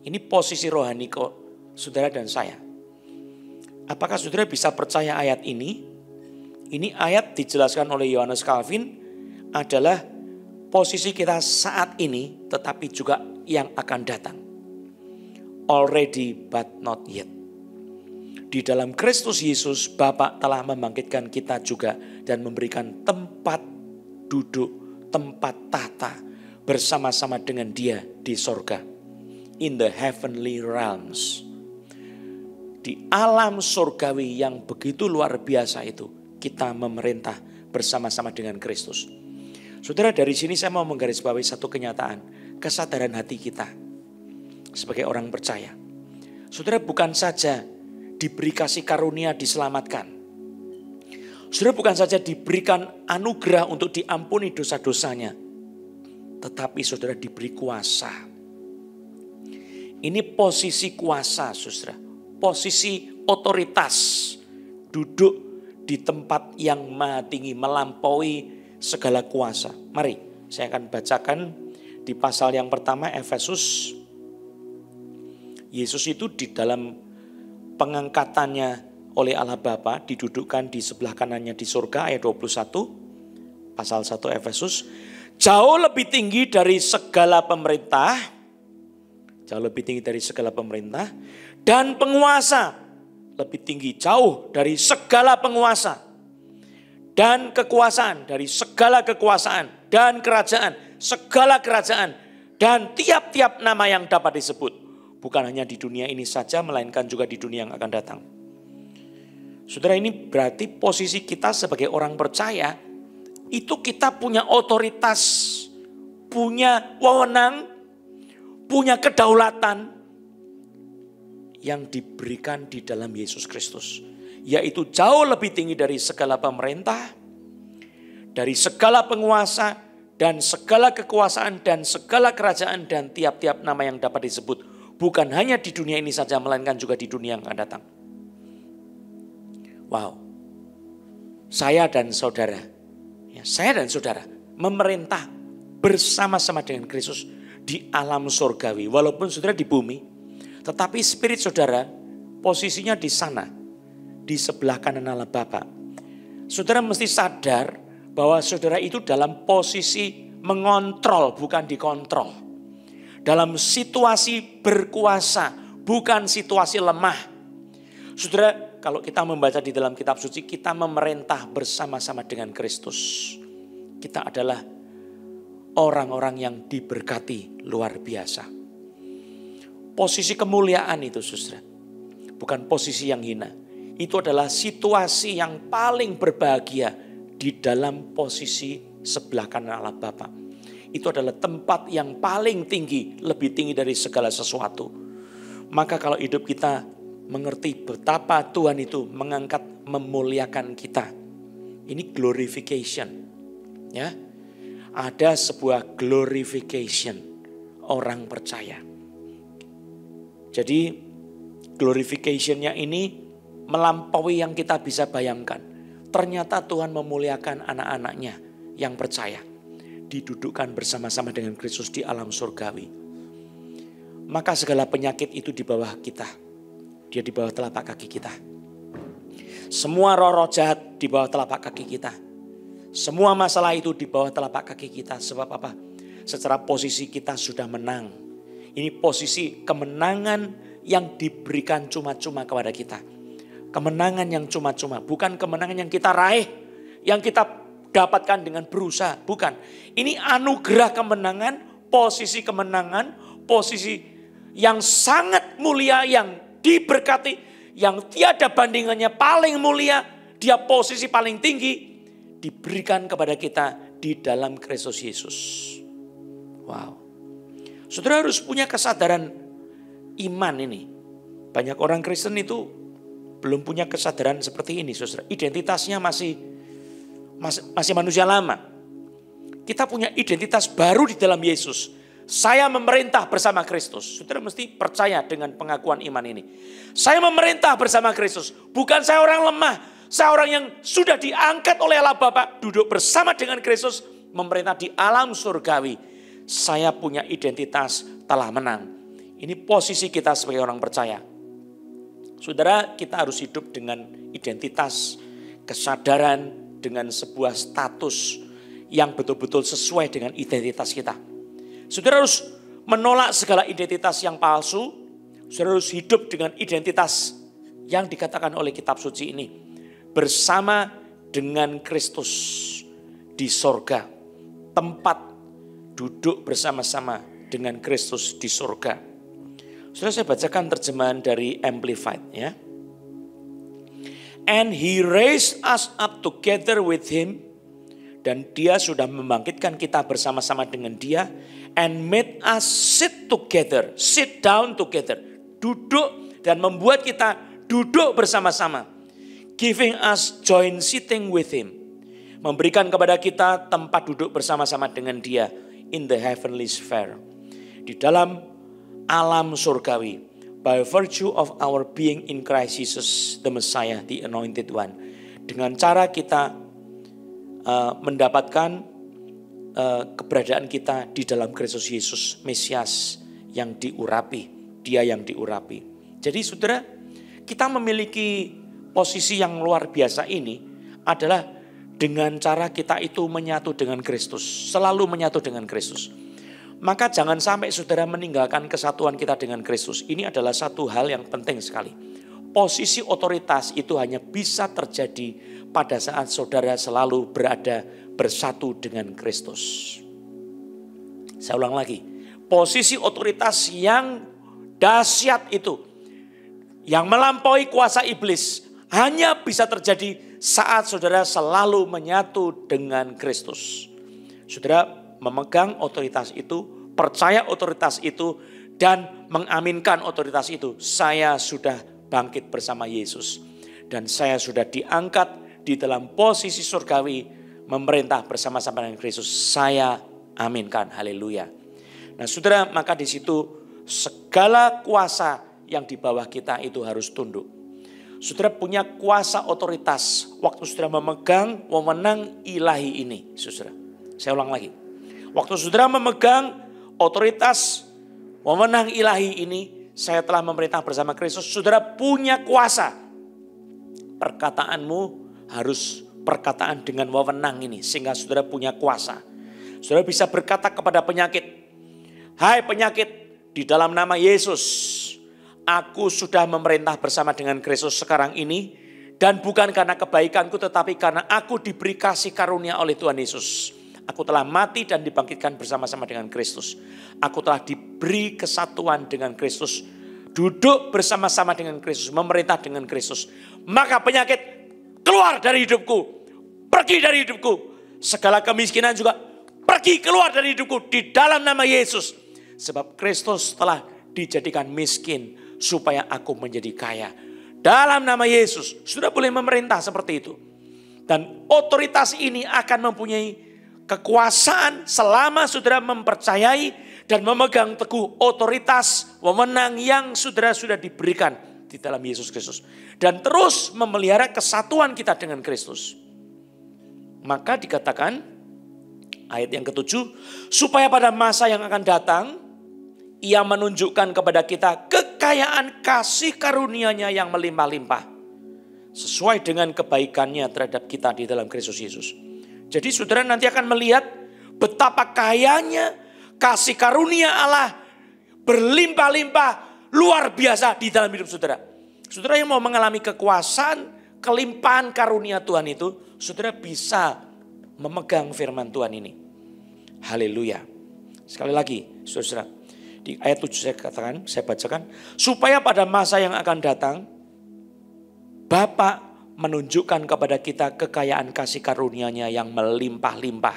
Ini posisi rohani kok saudara dan saya. Apakah saudara bisa percaya ayat ini? Ini ayat dijelaskan oleh Yohanes Calvin adalah posisi kita saat ini, tetapi juga yang akan datang. Already but not yet. Di dalam Kristus Yesus, Bapa telah membangkitkan kita juga dan memberikan tempat duduk, tempat tahta bersama-sama dengan Dia di sorga. In the heavenly realms. Di alam surgawi yang begitu luar biasa itu, kita memerintah bersama-sama dengan Kristus. Saudara, dari sini saya mau menggarisbawahi satu kenyataan, kesadaran hati kita sebagai orang percaya. Saudara, bukan saja diberi kasih karunia diselamatkan. Saudara, bukan saja diberikan anugerah untuk diampuni dosa-dosanya, tetapi saudara diberi kuasa. Ini posisi kuasa, saudara. Posisi otoritas. Duduk di tempat yang maha tinggi, melampaui segala kuasa. Mari saya akan bacakan di pasal yang pertama, Efesus. Yesus itu di dalam pengangkatannya oleh Allah Bapa didudukkan di sebelah kanannya di surga, ayat 21. Pasal 1 Efesus. Jauh lebih tinggi dari segala pemerintah. Jauh lebih tinggi dari segala pemerintah. Dan penguasa. Lebih tinggi jauh dari segala penguasa. Dan kekuasaan. Dari segala kekuasaan. Dan kerajaan. Segala kerajaan. Dan tiap-tiap nama yang dapat disebut. Bukan hanya di dunia ini saja, melainkan juga di dunia yang akan datang. Saudara, ini berarti posisi kita sebagai orang percaya, itu kita punya otoritas, punya wewenang, punya kedaulatan yang diberikan di dalam Yesus Kristus. Yaitu jauh lebih tinggi dari segala pemerintah, dari segala penguasa, dan segala kekuasaan, dan segala kerajaan, dan tiap-tiap nama yang dapat disebut. Bukan hanya di dunia ini saja, melainkan juga di dunia yang akan datang. Wow. Saya dan saudara memerintah bersama-sama dengan Kristus di alam surgawi. Walaupun saudara di bumi, tetapi spirit saudara posisinya di sana, di sebelah kanan Allah Bapa. Saudara mesti sadar bahwa saudara itu dalam posisi mengontrol, bukan dikontrol. Dalam situasi berkuasa, bukan situasi lemah. Saudara, kalau kita membaca di dalam kitab suci, kita memerintah bersama-sama dengan Kristus. Kita adalah orang-orang yang diberkati luar biasa. Posisi kemuliaan itu, saudara, bukan posisi yang hina. Itu adalah situasi yang paling berbahagia di dalam posisi sebelah kanan Allah Bapa. Itu adalah tempat yang paling tinggi, lebih tinggi dari segala sesuatu. Maka kalau hidup kita mengerti betapa Tuhan itu mengangkat, memuliakan kita. Ini glorification. Ya. Ada sebuah glorification orang percaya. Jadi glorification-nya ini melampaui yang kita bisa bayangkan. Ternyata Tuhan memuliakan anak-anaknya yang percaya. Didudukkan bersama-sama dengan Kristus di alam surgawi. Maka segala penyakit itu di bawah kita. Dia di bawah telapak kaki kita. Semua roh-roh jahat di bawah telapak kaki kita. Semua masalah itu di bawah telapak kaki kita. Sebab apa? Secara posisi kita sudah menang. Ini posisi kemenangan yang diberikan cuma-cuma kepada kita. Kemenangan yang cuma-cuma. Bukan kemenangan yang kita raih. Yang kita dapatkan dengan berusaha, bukan. Ini anugerah kemenangan, posisi kemenangan, posisi yang sangat mulia, yang diberkati, yang tiada bandingannya, paling mulia, dia posisi paling tinggi, diberikan kepada kita di dalam Kristus Yesus. Wow. Saudara harus punya kesadaran iman ini. Banyak orang Kristen itu belum punya kesadaran seperti ini, saudara. Identitasnya masih manusia lama. Kita punya identitas baru di dalam Yesus. Saya memerintah bersama Kristus. Saudara mesti percaya dengan pengakuan iman ini. Saya memerintah bersama Kristus. Bukan saya orang lemah. Saya orang yang sudah diangkat oleh Allah Bapa. Duduk bersama dengan Kristus. Memerintah di alam surgawi. Saya punya identitas telah menang. Ini posisi kita sebagai orang percaya. Saudara, kita harus hidup dengan identitas, kesadaran, dengan sebuah status yang betul-betul sesuai dengan identitas kita. Saudara harus menolak segala identitas yang palsu. Saudara harus hidup dengan identitas yang dikatakan oleh kitab suci ini. Bersama dengan Kristus di sorga. Tempat duduk bersama-sama dengan Kristus di sorga. Saudara, saya bacakan terjemahan dari Amplified ya. And he raised us up together with him. Dan dia sudah membangkitkan kita bersama-sama dengan dia. And made us sit together, sit down together. Duduk dan membuat kita duduk bersama-sama. Giving us joint sitting with him. Memberikan kepada kita tempat duduk bersama-sama dengan dia. In the heavenly sphere. Di dalam alam surgawi. By virtue of our being in Christ Jesus, the Messiah, the Anointed One. Dengan cara kita mendapatkan keberadaan kita di dalam Kristus Yesus, Mesias yang diurapi, dia yang diurapi. Jadi saudara, kita memiliki posisi yang luar biasa ini adalah dengan cara kita itu menyatu dengan Kristus, selalu menyatu dengan Kristus. Maka jangan sampai saudara meninggalkan kesatuan kita dengan Kristus. Ini adalah satu hal yang penting sekali. Posisi otoritas itu hanya bisa terjadi pada saat saudara selalu berada bersatu dengan Kristus. Saya ulang lagi. Posisi otoritas yang dahsyat itu, yang melampaui kuasa iblis, hanya bisa terjadi saat saudara selalu menyatu dengan Kristus. Saudara memegang otoritas itu, percaya otoritas itu, dan mengaminkan otoritas itu. Saya sudah bangkit bersama Yesus. Dan saya sudah diangkat di dalam posisi surgawi, memerintah bersama-sama dengan Kristus. Saya aminkan, haleluya. Nah saudara, maka di situ segala kuasa yang di bawah kita itu harus tunduk. Saudara punya kuasa otoritas waktu saudara memegang wewenang ilahi ini. Saudara, saya ulang lagi. Waktu saudara memegang otoritas wewenang ilahi ini, saya telah memerintah bersama Kristus. Saudara punya kuasa. Perkataanmu harus perkataan dengan wewenang ini, sehingga saudara punya kuasa. Saudara bisa berkata kepada penyakit, hai penyakit, di dalam nama Yesus, aku sudah memerintah bersama dengan Kristus sekarang ini. Dan bukan karena kebaikanku, tetapi karena aku diberi kasih karunia oleh Tuhan Yesus. Aku telah mati dan dibangkitkan bersama-sama dengan Kristus. Aku telah diberi kesatuan dengan Kristus. Duduk bersama-sama dengan Kristus, memerintah dengan Kristus. Maka penyakit keluar dari hidupku, pergi dari hidupku. Segala kemiskinan juga pergi keluar dari hidupku di dalam nama Yesus. Sebab Kristus telah dijadikan miskin supaya aku menjadi kaya. Dalam nama Yesus, sudah boleh memerintah seperti itu. Dan otoritas ini akan mempunyai kekuasaan selama saudara mempercayai dan memegang teguh otoritas wewenang yang saudara sudah diberikan di dalam Yesus Kristus. Dan terus memelihara kesatuan kita dengan Kristus. Maka dikatakan ayat yang ke-7, supaya pada masa yang akan datang, ia menunjukkan kepada kita kekayaan kasih karunia-Nya yang melimpah-limpah. Sesuai dengan kebaikannya terhadap kita di dalam Kristus Yesus. Jadi saudara nanti akan melihat betapa kayanya kasih karunia Allah berlimpah-limpah luar biasa di dalam hidup saudara. Saudara yang mau mengalami kekuasaan, kelimpahan karunia Tuhan itu, saudara bisa memegang firman Tuhan ini. Haleluya. Sekali lagi, saudara, di ayat 7 saya bacakan, supaya pada masa yang akan datang, Bapa menunjukkan kepada kita kekayaan kasih karunia-Nya yang melimpah-limpah.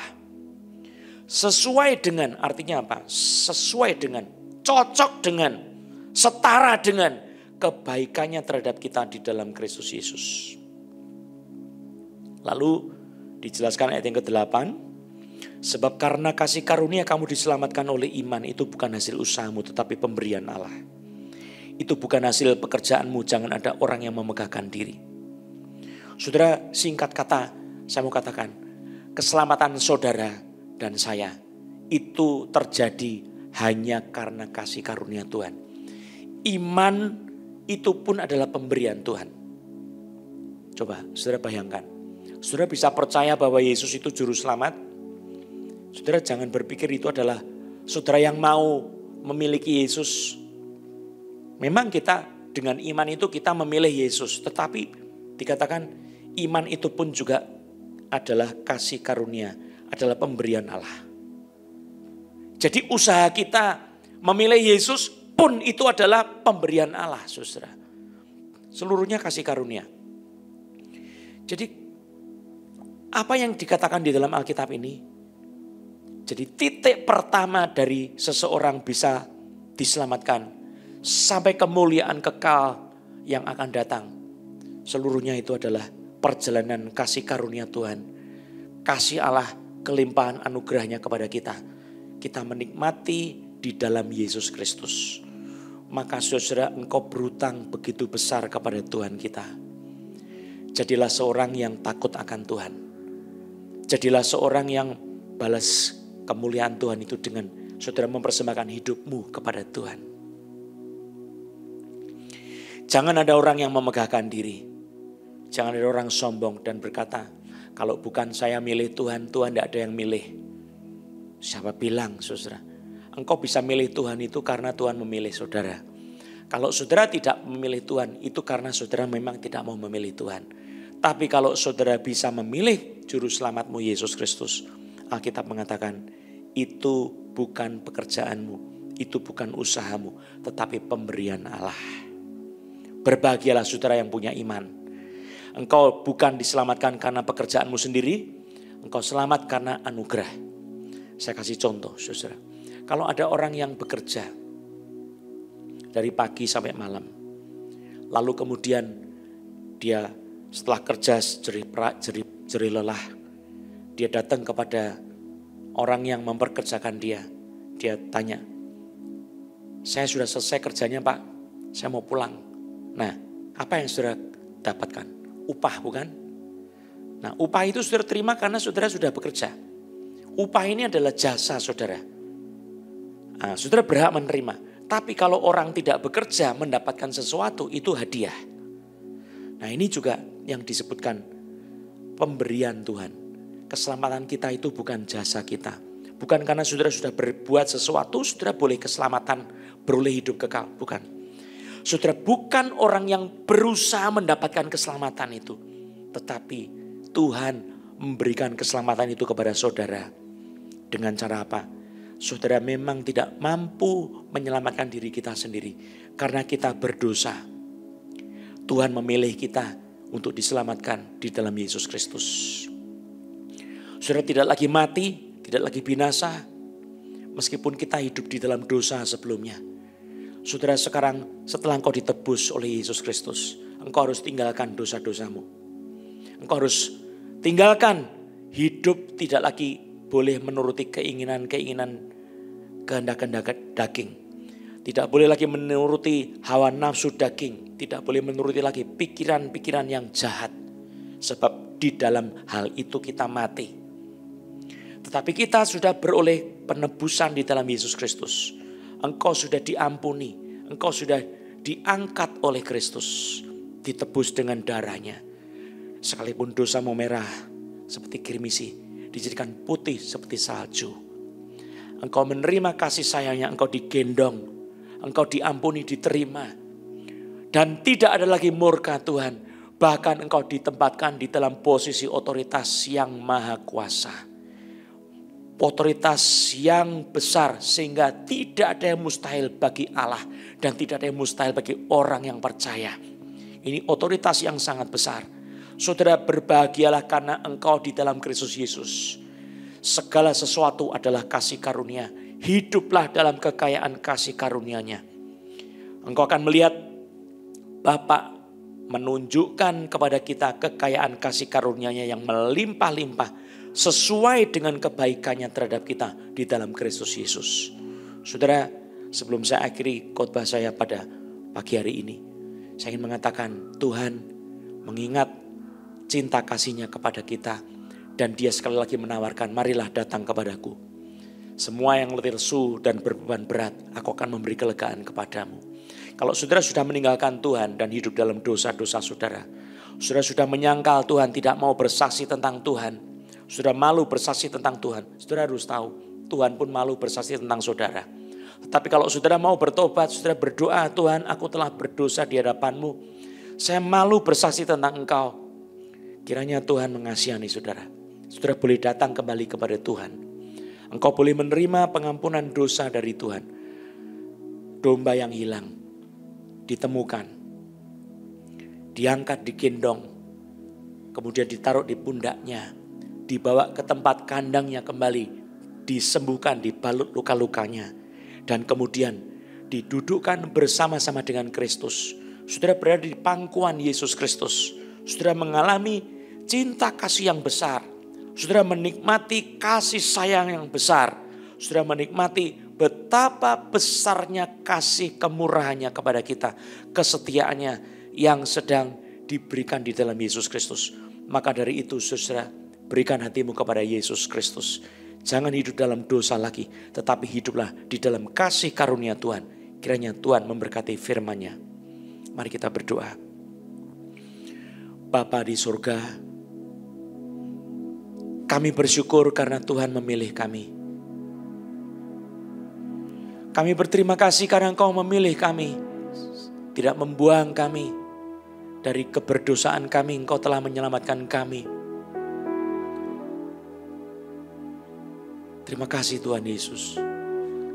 Sesuai dengan, artinya apa? Sesuai dengan, cocok dengan, setara dengan kebaikannya terhadap kita di dalam Kristus Yesus. Lalu dijelaskan ayat yang ke-8. Sebab karena kasih karunia kamu diselamatkan oleh iman, itu bukan hasil usahamu tetapi pemberian Allah. Itu bukan hasil pekerjaanmu, jangan ada orang yang memegahkan diri. Saudara, singkat kata saya mau katakan, keselamatan saudara dan saya itu terjadi hanya karena kasih karunia Tuhan. Iman itu pun adalah pemberian Tuhan. Coba saudara bayangkan, saudara bisa percaya bahwa Yesus itu juru selamat. Saudara jangan berpikir itu adalah saudara yang mau memiliki Yesus. Memang kita dengan iman itu kita memilih Yesus, tetapi dikatakan iman itu pun juga adalah kasih karunia, adalah pemberian Allah. Jadi usaha kita memilih Yesus pun itu adalah pemberian Allah, saudara. Seluruhnya kasih karunia. Jadi apa yang dikatakan di dalam Alkitab ini? Jadi titik pertama dari seseorang bisa diselamatkan sampai kemuliaan kekal yang akan datang. Seluruhnya itu adalah perjalanan kasih karunia Tuhan. Kasih Allah, kelimpahan anugerahnya kepada kita. Kita menikmati di dalam Yesus Kristus. Maka saudara, engkau berhutang begitu besar kepada Tuhan kita. Jadilah seorang yang takut akan Tuhan. Jadilah seorang yang balas kemuliaan Tuhan itu dengan saudara mempersembahkan hidupmu kepada Tuhan. Jangan ada orang yang memegahkan diri. Jangan ada orang sombong dan berkata, kalau bukan saya milih Tuhan, Tuhan tidak ada yang milih. Siapa bilang saudara? Engkau bisa milih Tuhan itu karena Tuhan memilih saudara. Kalau saudara tidak memilih Tuhan, itu karena saudara memang tidak mau memilih Tuhan. Tapi kalau saudara bisa memilih juru selamatmu Yesus Kristus, Alkitab mengatakan itu bukan pekerjaanmu, itu bukan usahamu, tetapi pemberian Allah. Berbahagialah saudara yang punya iman. Engkau bukan diselamatkan karena pekerjaanmu sendiri, engkau selamat karena anugerah. Saya kasih contoh saudara. Kalau ada orang yang bekerja dari pagi sampai malam, lalu kemudian dia setelah kerja jerih lelah, dia datang kepada orang yang memperkerjakan dia. Dia tanya, saya sudah selesai kerjanya Pak, saya mau pulang. Nah, apa yang saudara dapatkan? Upah bukan? Nah, upah itu saudara terima karena saudara sudah bekerja. Upah ini adalah jasa saudara. Nah, saudara berhak menerima. Tapi kalau orang tidak bekerja mendapatkan sesuatu, itu hadiah. Nah, ini juga yang disebutkan pemberian Tuhan. Keselamatan kita itu bukan jasa kita. Bukan karena saudara sudah berbuat sesuatu, saudara boleh keselamatan, beroleh hidup kekal. Bukan. Saudara bukan orang yang berusaha mendapatkan keselamatan itu. Tetapi Tuhan memberikan keselamatan itu kepada saudara. Dengan cara apa? Saudara memang tidak mampu menyelamatkan diri kita sendiri. Karena kita berdosa. Tuhan memilih kita untuk diselamatkan di dalam Yesus Kristus. Saudara tidak lagi mati, tidak lagi binasa. Meskipun kita hidup di dalam dosa sebelumnya. Saudara sekarang setelah engkau ditebus oleh Yesus Kristus, engkau harus tinggalkan dosa-dosamu. Engkau harus tinggalkan hidup tidak lagi boleh menuruti keinginan-keinginan kehendak-kehendak daging. Tidak boleh lagi menuruti hawa nafsu daging. Tidak boleh menuruti lagi pikiran-pikiran yang jahat. Sebab di dalam hal itu kita mati. Tetapi kita sudah beroleh penebusan di dalam Yesus Kristus. Engkau sudah diampuni. Engkau sudah diangkat oleh Kristus. Ditebus dengan darahnya. Sekalipun dosamu merah seperti kirmisi, dijadikan putih seperti salju. Engkau menerima kasih sayangnya, engkau digendong. Engkau diampuni, diterima. Dan tidak ada lagi murka Tuhan. Bahkan engkau ditempatkan di dalam posisi otoritas yang maha kuasa. Otoritas yang besar sehingga tidak ada yang mustahil bagi Allah. Dan tidak ada yang mustahil bagi orang yang percaya. Ini otoritas yang sangat besar. Saudara berbahagialah karena engkau di dalam Kristus Yesus. Segala sesuatu adalah kasih karunia. Hiduplah dalam kekayaan kasih karunia-Nya. Engkau akan melihat Bapa menunjukkan kepada kita kekayaan kasih karunia-Nya yang melimpah-limpah sesuai dengan kebaikannya terhadap kita di dalam Kristus Yesus. Saudara, sebelum saya akhiri khotbah saya pada pagi hari ini, saya ingin mengatakan Tuhan mengingat cinta kasih-Nya kepada kita dan Dia sekali lagi menawarkan, marilah datang kepadaku. Semua yang letih lesu dan berbeban berat, aku akan memberi kelegaan kepadamu. Kalau saudara sudah meninggalkan Tuhan dan hidup dalam dosa-dosa saudara, saudara sudah menyangkal Tuhan, tidak mau bersaksi tentang Tuhan, sudah malu bersaksi tentang Tuhan, saudara harus tahu, Tuhan pun malu bersaksi tentang saudara. Tetapi kalau saudara mau bertobat, saudara berdoa, Tuhan aku telah berdosa di hadapan-Mu, saya malu bersaksi tentang Engkau. Kiranya Tuhan mengasihani saudara. Saudara boleh datang kembali kepada Tuhan. Engkau boleh menerima pengampunan dosa dari Tuhan. Domba yang hilang ditemukan, diangkat, digendong, kemudian ditaruh di pundaknya, dibawa ke tempat kandangnya kembali, disembuhkan, dibalut luka-lukanya, dan kemudian didudukkan bersama-sama dengan Kristus. Saudara berada di pangkuan Yesus Kristus. Saudara mengalami cinta kasih yang besar. Saudara menikmati kasih sayang yang besar. Saudara menikmati betapa besarnya kasih kemurahannya kepada kita, kesetiaannya yang sedang diberikan di dalam Yesus Kristus. Maka dari itu saudara, berikan hatimu kepada Yesus Kristus. Jangan hidup dalam dosa lagi, tetapi hiduplah di dalam kasih karunia Tuhan. Kiranya Tuhan memberkati firman-Nya. Mari kita berdoa. Bapa di surga, kami bersyukur karena Tuhan memilih kami. Kami berterima kasih karena Engkau memilih kami, tidak membuang kami. Dari keberdosaan kami, Engkau telah menyelamatkan kami. Terima kasih Tuhan Yesus.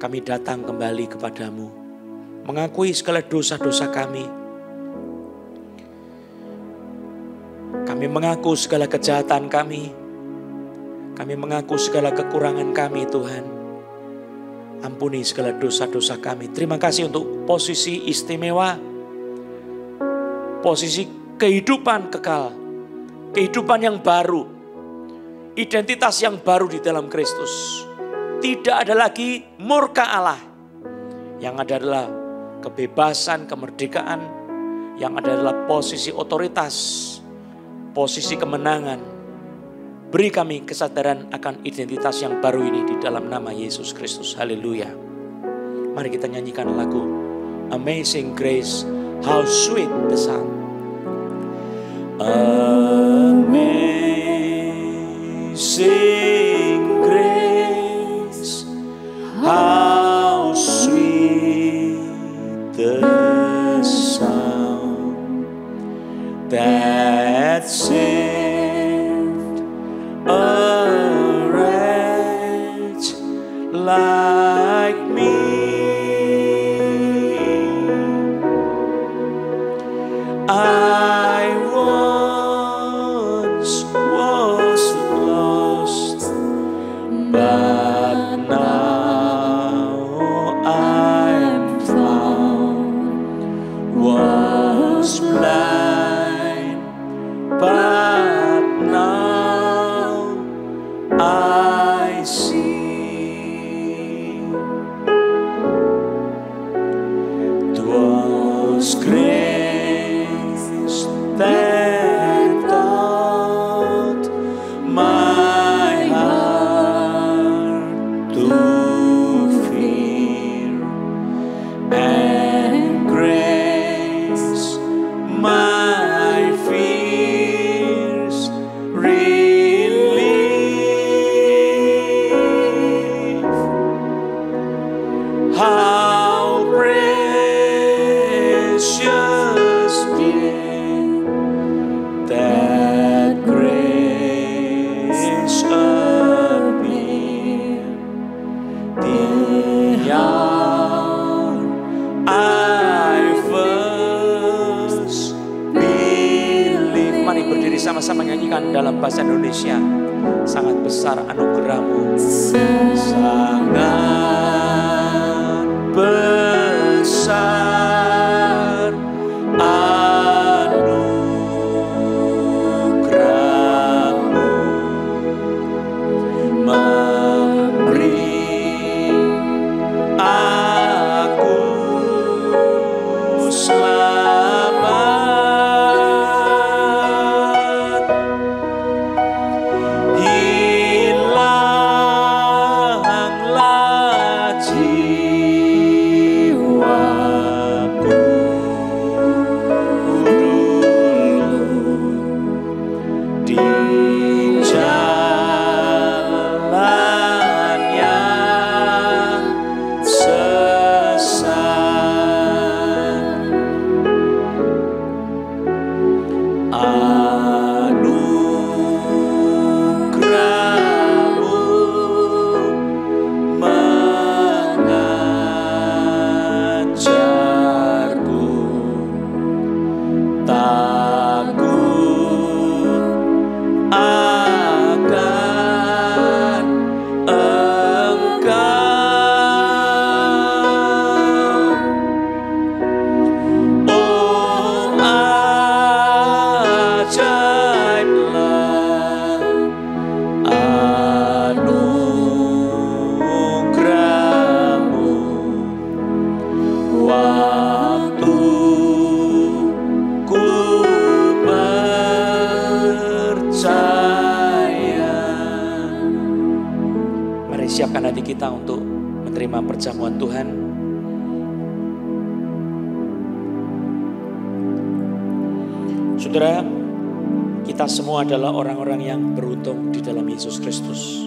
Kami datang kembali kepadamu, mengakui segala dosa-dosa kami. Kami mengaku segala kejahatan kami. Kami mengaku segala kekurangan kami Tuhan. Ampuni segala dosa-dosa kami. Terima kasih untuk posisi istimewa, posisi kehidupan kekal, kehidupan yang baru, identitas yang baru di dalam Kristus. Tidak ada lagi murka Allah. Yang ada adalah kebebasan, kemerdekaan. Yang ada adalah posisi otoritas, posisi kemenangan. Beri kami kesadaran akan identitas yang baru ini di dalam nama Yesus Kristus. Haleluya. Mari kita nyanyikan lagu Amazing Grace, how sweet the sound. Amazing grace, how sweet the sound that saved a wretch like me. I once was lost, but now I'm found. Was blind, but now I see. 'Twas grace that taught my heart to fear, and grace my fears relief. How precious did that grace appear the hour I first believed. Mari berdiri sama-sama nyanyikan dalam bahasa Indonesia. Sangat besar anugerah-Mu, sangat besar anugerah-Mu, memberi aku selamat. Hilanglah jiwa siapkan hati kita untuk menerima perjamuan Tuhan. Saudara, kita semua adalah orang-orang yang beruntung di dalam Yesus Kristus.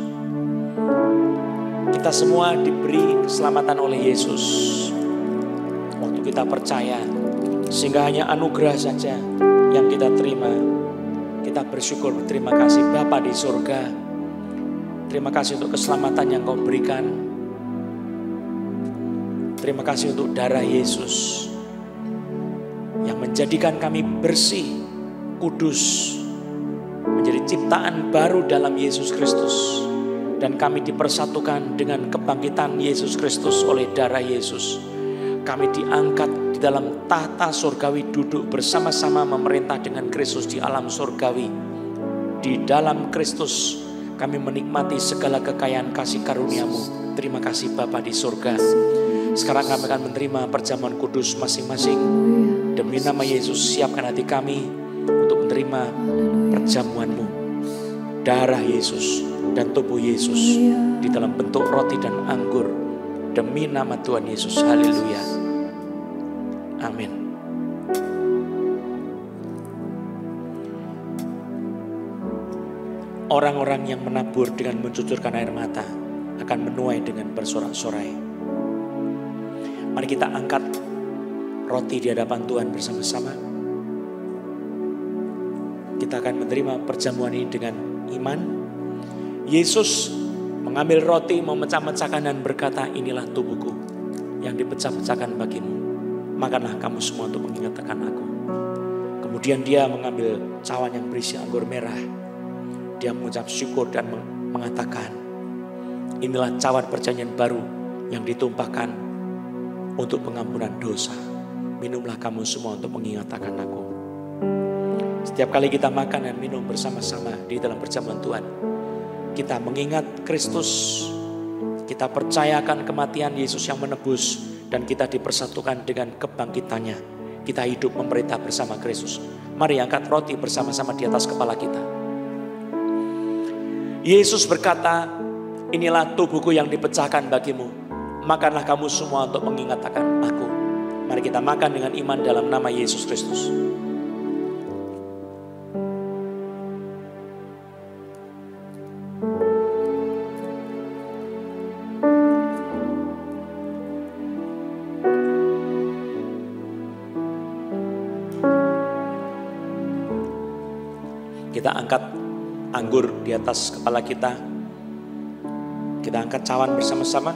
Kita semua diberi keselamatan oleh Yesus waktu kita percaya, sehingga hanya anugerah saja yang kita terima. Kita bersyukur, berterima kasih Bapa di surga. Terima kasih untuk keselamatan yang Kau berikan. Terima kasih untuk darah Yesus yang menjadikan kami bersih, kudus, menjadi ciptaan baru dalam Yesus Kristus. Dan kami dipersatukan dengan kebangkitan Yesus Kristus oleh darah Yesus. Kami diangkat di dalam tahta surgawi, duduk bersama-sama memerintah dengan Kristus di alam surgawi. Di dalam Kristus kami menikmati segala kekayaan kasih karunia-Mu. Terima kasih Bapa di surga. Sekarang kami akan menerima perjamuan kudus masing-masing. Demi nama Yesus, siapkan hati kami untuk menerima perjamuan-Mu. Darah Yesus dan tubuh Yesus di dalam bentuk roti dan anggur. Demi nama Tuhan Yesus, haleluya. Amin. Orang-orang yang menabur dengan mencucurkan air mata akan menuai dengan bersorak-sorai. Mari kita angkat roti di hadapan Tuhan bersama-sama. Kita akan menerima perjamuan ini dengan iman. Yesus mengambil roti, memecah-mecahkan dan berkata, inilah tubuhku yang dipecah-pecahkan bagimu. Makanlah kamu semua untuk mengingatkan aku. Kemudian dia mengambil cawan yang berisi anggur merah. Dia mengucap syukur dan mengatakan, inilah cawan perjanjian baru yang ditumpahkan untuk pengampunan dosa. Minumlah kamu semua untuk mengingatkan aku. Setiap kali kita makan dan minum bersama-sama di dalam perjamuan Tuhan, kita mengingat Kristus, kita percayakan kematian Yesus yang menebus, dan kita dipersatukan dengan kebangkitannya. Kita hidup memerintah bersama Kristus. Mari angkat roti bersama-sama di atas kepala kita. Yesus berkata, inilah tubuhku yang dipecahkan bagimu. Makanlah kamu semua untuk mengingatkan aku. Mari kita makan dengan iman dalam nama Yesus Kristus. Kita angkat anggur di atas kepala kita. Kita angkat cawan bersama-sama.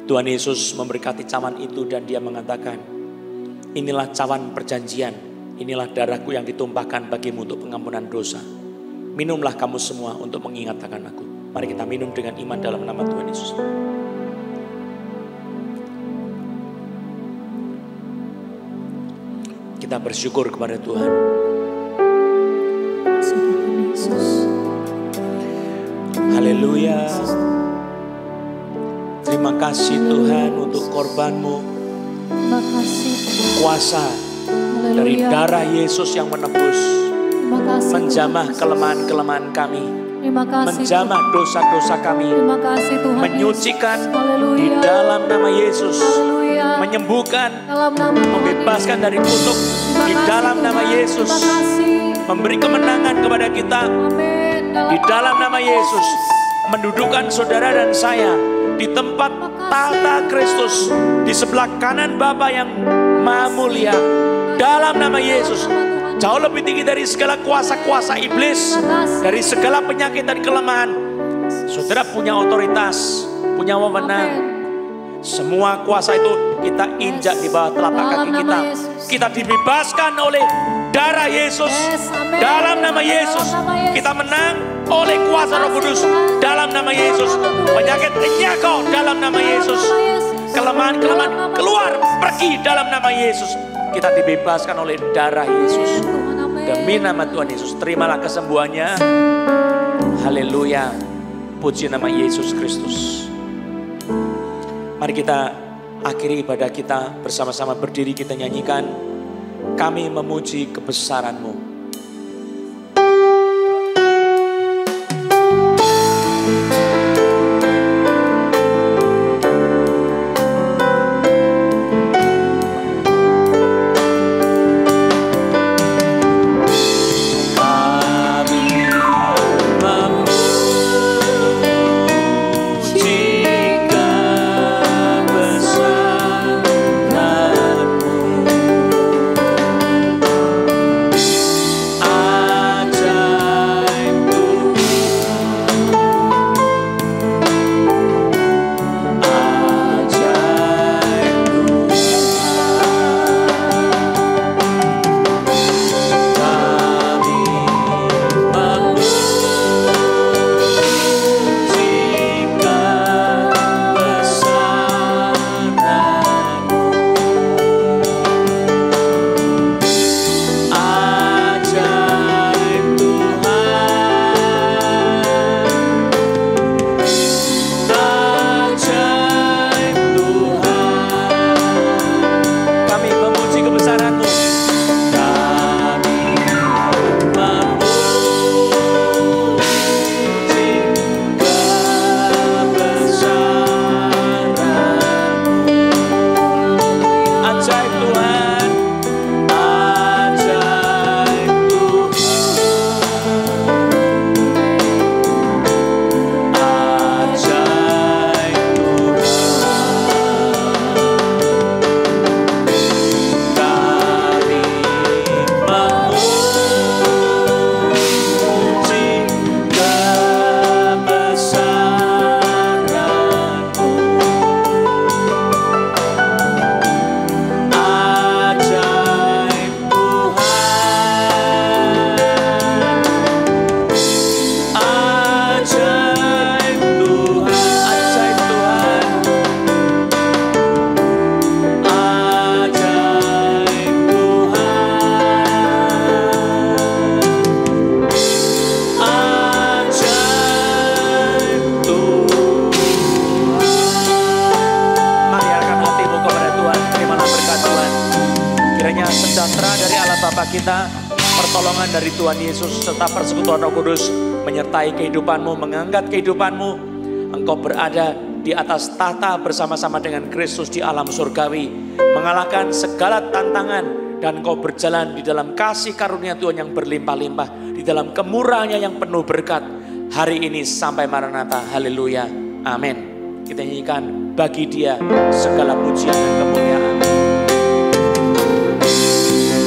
Tuhan Yesus memberkati cawan itu dan dia mengatakan, inilah cawan perjanjian, inilah darahku yang ditumpahkan bagimu untuk pengampunan dosa. Minumlah kamu semua untuk mengingatkan aku. Mari kita minum dengan iman dalam nama Tuhan Yesus. Kita bersyukur kepada Tuhan. Haleluya. Terima kasih Tuhan untuk korban-Mu. Terima kasih. Kuasa dari darah Yesus yang menebus. Menjamah kelemahan-kelemahan kami. Terima kasih. Menjamah dosa-dosa kami. Terima kasih Tuhan. Menyucikan di dalam nama Yesus. Haleluya. Menyembuhkan, Dalam nama membebaskan dari kutuk di dalam nama Yesus. Terima kasih. Memberi kemenangan kepada kita. Amin. Di dalam nama Yesus, mendudukkan saudara dan saya di tempat tahta Kristus, di sebelah kanan Bapa yang Maha Mulia. Dalam nama Yesus, jauh lebih tinggi dari segala kuasa-kuasa iblis, dari segala penyakit dan kelemahan. Saudara punya otoritas, punya wewenang. Semua kuasa itu kita injak di bawah telapak kaki kita. Kita dibebaskan oleh darah Yesus. Dalam nama Yesus kita menang oleh kuasa Roh Kudus. Dalam nama Yesus penyakit nyako dalam nama Yesus. Kelemahan-kelemahan keluar, pergi dalam nama Yesus. Kita dibebaskan oleh darah Yesus. Demi nama Tuhan Yesus, terimalah kesembuhannya. Haleluya. Puji nama Yesus Kristus. Mari kita akhiri ibadah kita bersama-sama, berdiri kita nyanyikan, kami memuji kebesaran-Mu. kita, pertolongan dari Tuhan Yesus serta persekutuan Roh Kudus menyertai kehidupanmu, mengangkat kehidupanmu. Engkau berada di atas tahta bersama-sama dengan Kristus di alam surgawi, mengalahkan segala tantangan, dan engkau berjalan di dalam kasih karunia Tuhan yang berlimpah-limpah, di dalam kemurahannya yang penuh berkat hari ini sampai Maranatha. Haleluya, amin. Kita nyanyikan bagi Dia segala pujian dan kemuliaan.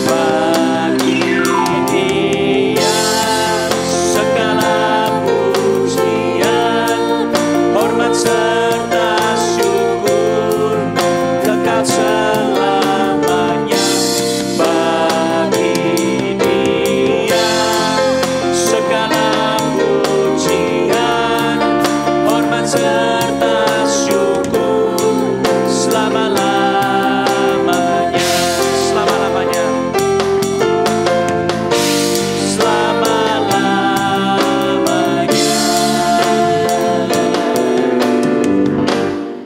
Bagi Dia segala pujian, hormat serta syukur kekal selamanya. Bagi Dia segala pujian, hormat serta syukur selama-lamanya, selama-lamanya,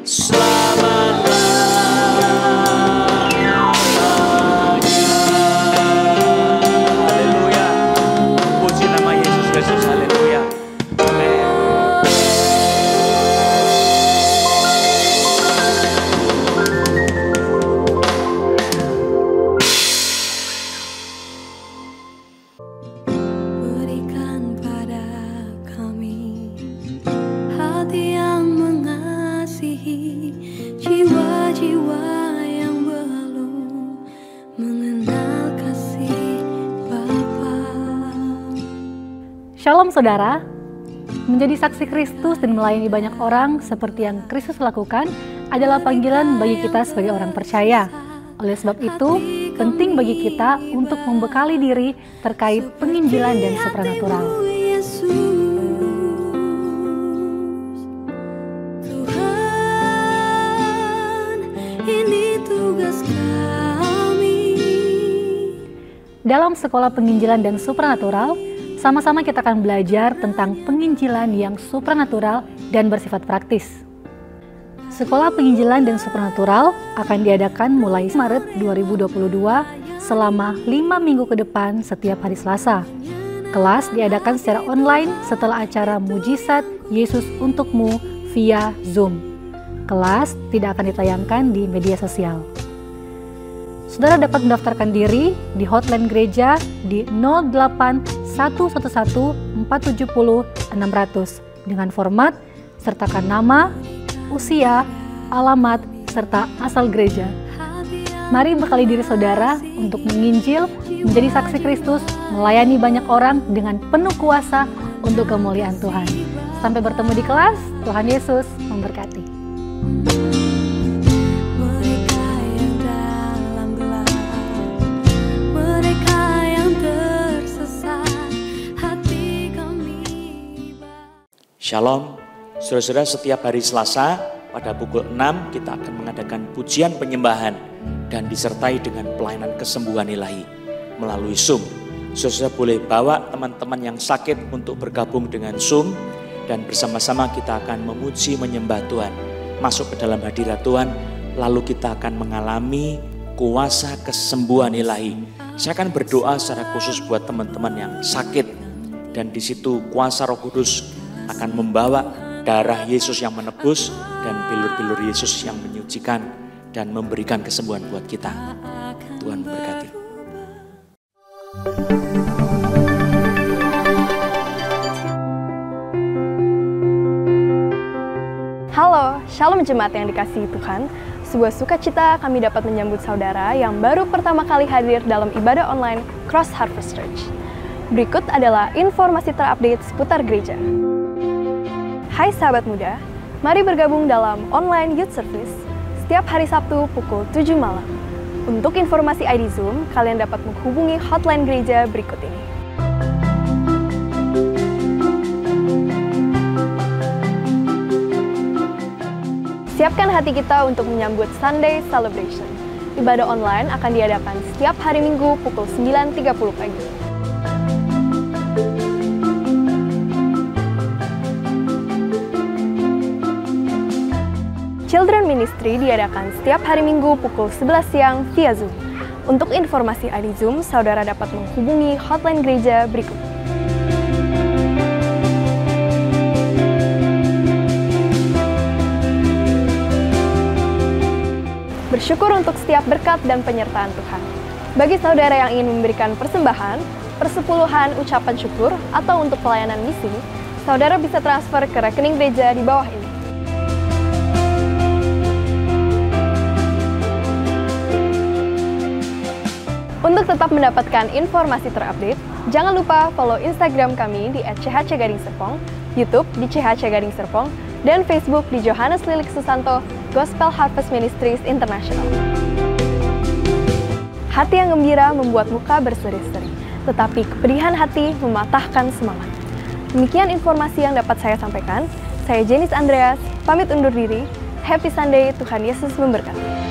selama-lamanya, haleluya. Puji nama Yesus Kristus, haleluya. Amin. Berikan pada kami hati yang mengasihi jiwa-jiwa yang belum mengenal kasih Bapa. Shalom saudara, menjadi saksi Kristus dan melayani banyak orang seperti yang Kristus lakukan adalah panggilan bagi kita sebagai orang percaya. Oleh sebab itu, penting bagi kita untuk membekali diri terkait penginjilan dan supranatural. Yesus, Tuhan, ini tugas kami. Dalam sekolah penginjilan dan supranatural, sama-sama kita akan belajar tentang penginjilan yang supranatural dan bersifat praktis. Sekolah penginjilan dan supranatural akan diadakan mulai Maret 2022 selama 5 minggu ke depan setiap hari Selasa. Kelas diadakan secara online setelah acara Mujizat Yesus Untukmu via Zoom. Kelas tidak akan ditayangkan di media sosial. Saudara dapat mendaftarkan diri di hotline gereja di 08111470 600 dengan format sertakan nama, usia, alamat, serta asal gereja. Mari bekali diri saudara untuk menginjil, menjadi saksi Kristus, melayani banyak orang dengan penuh kuasa untuk kemuliaan Tuhan. Sampai bertemu di kelas, Tuhan Yesus memberkati. Mereka yang dalam gelap, mereka yang tersesat, hati kami. Shalom, saudara-saudara, setiap hari Selasa pada pukul 6 kita akan mengadakan pujian penyembahan dan disertai dengan pelayanan kesembuhan ilahi melalui Zoom. Saudara boleh bawa teman-teman yang sakit untuk bergabung dengan Zoom dan bersama-sama kita akan memuji menyembah Tuhan, masuk ke dalam hadirat Tuhan, lalu kita akan mengalami kuasa kesembuhan ilahi. Saya akan berdoa secara khusus buat teman-teman yang sakit, dan di situ kuasa Roh Kudus akan membawa darah Yesus yang menebus dan bilur-bilur Yesus yang menyucikan dan memberikan kesembuhan buat kita. Tuhan memberkati. Halo, Shalom Jemaat yang dikasihi Tuhan. Sebuah sukacita kami dapat menyambut saudara yang baru pertama kali hadir dalam ibadah online Cross Harvest Church. Berikut adalah informasi terupdate seputar gereja. Hai sahabat muda, mari bergabung dalam online youth service setiap hari Sabtu pukul 7 malam. Untuk informasi ID Zoom, kalian dapat menghubungi hotline gereja berikut ini. Siapkan hati kita untuk menyambut Sunday Celebration. Ibadah online akan diadakan setiap hari Minggu pukul 9.30 pagi. Children Ministry diadakan setiap hari Minggu pukul 11 siang via Zoom. Untuk informasi ID Zoom, saudara dapat menghubungi hotline gereja berikut. Bersyukur untuk setiap berkat dan penyertaan Tuhan. Bagi saudara yang ingin memberikan persembahan, persepuluhan, ucapan syukur, atau untuk pelayanan misi, saudara bisa transfer ke rekening gereja di bawah ini. Untuk tetap mendapatkan informasi terupdate, jangan lupa follow Instagram kami di @chhc_serpong, YouTube di chhc_serpong, dan Facebook di Johannes Lilik Susanto Gospel Harvest Ministries International. Hati yang gembira membuat muka berseri-seri, tetapi kepedihan hati mematahkan semangat. Demikian informasi yang dapat saya sampaikan. Saya Janice Andreas, pamit undur diri. Happy Sunday, Tuhan Yesus memberkati.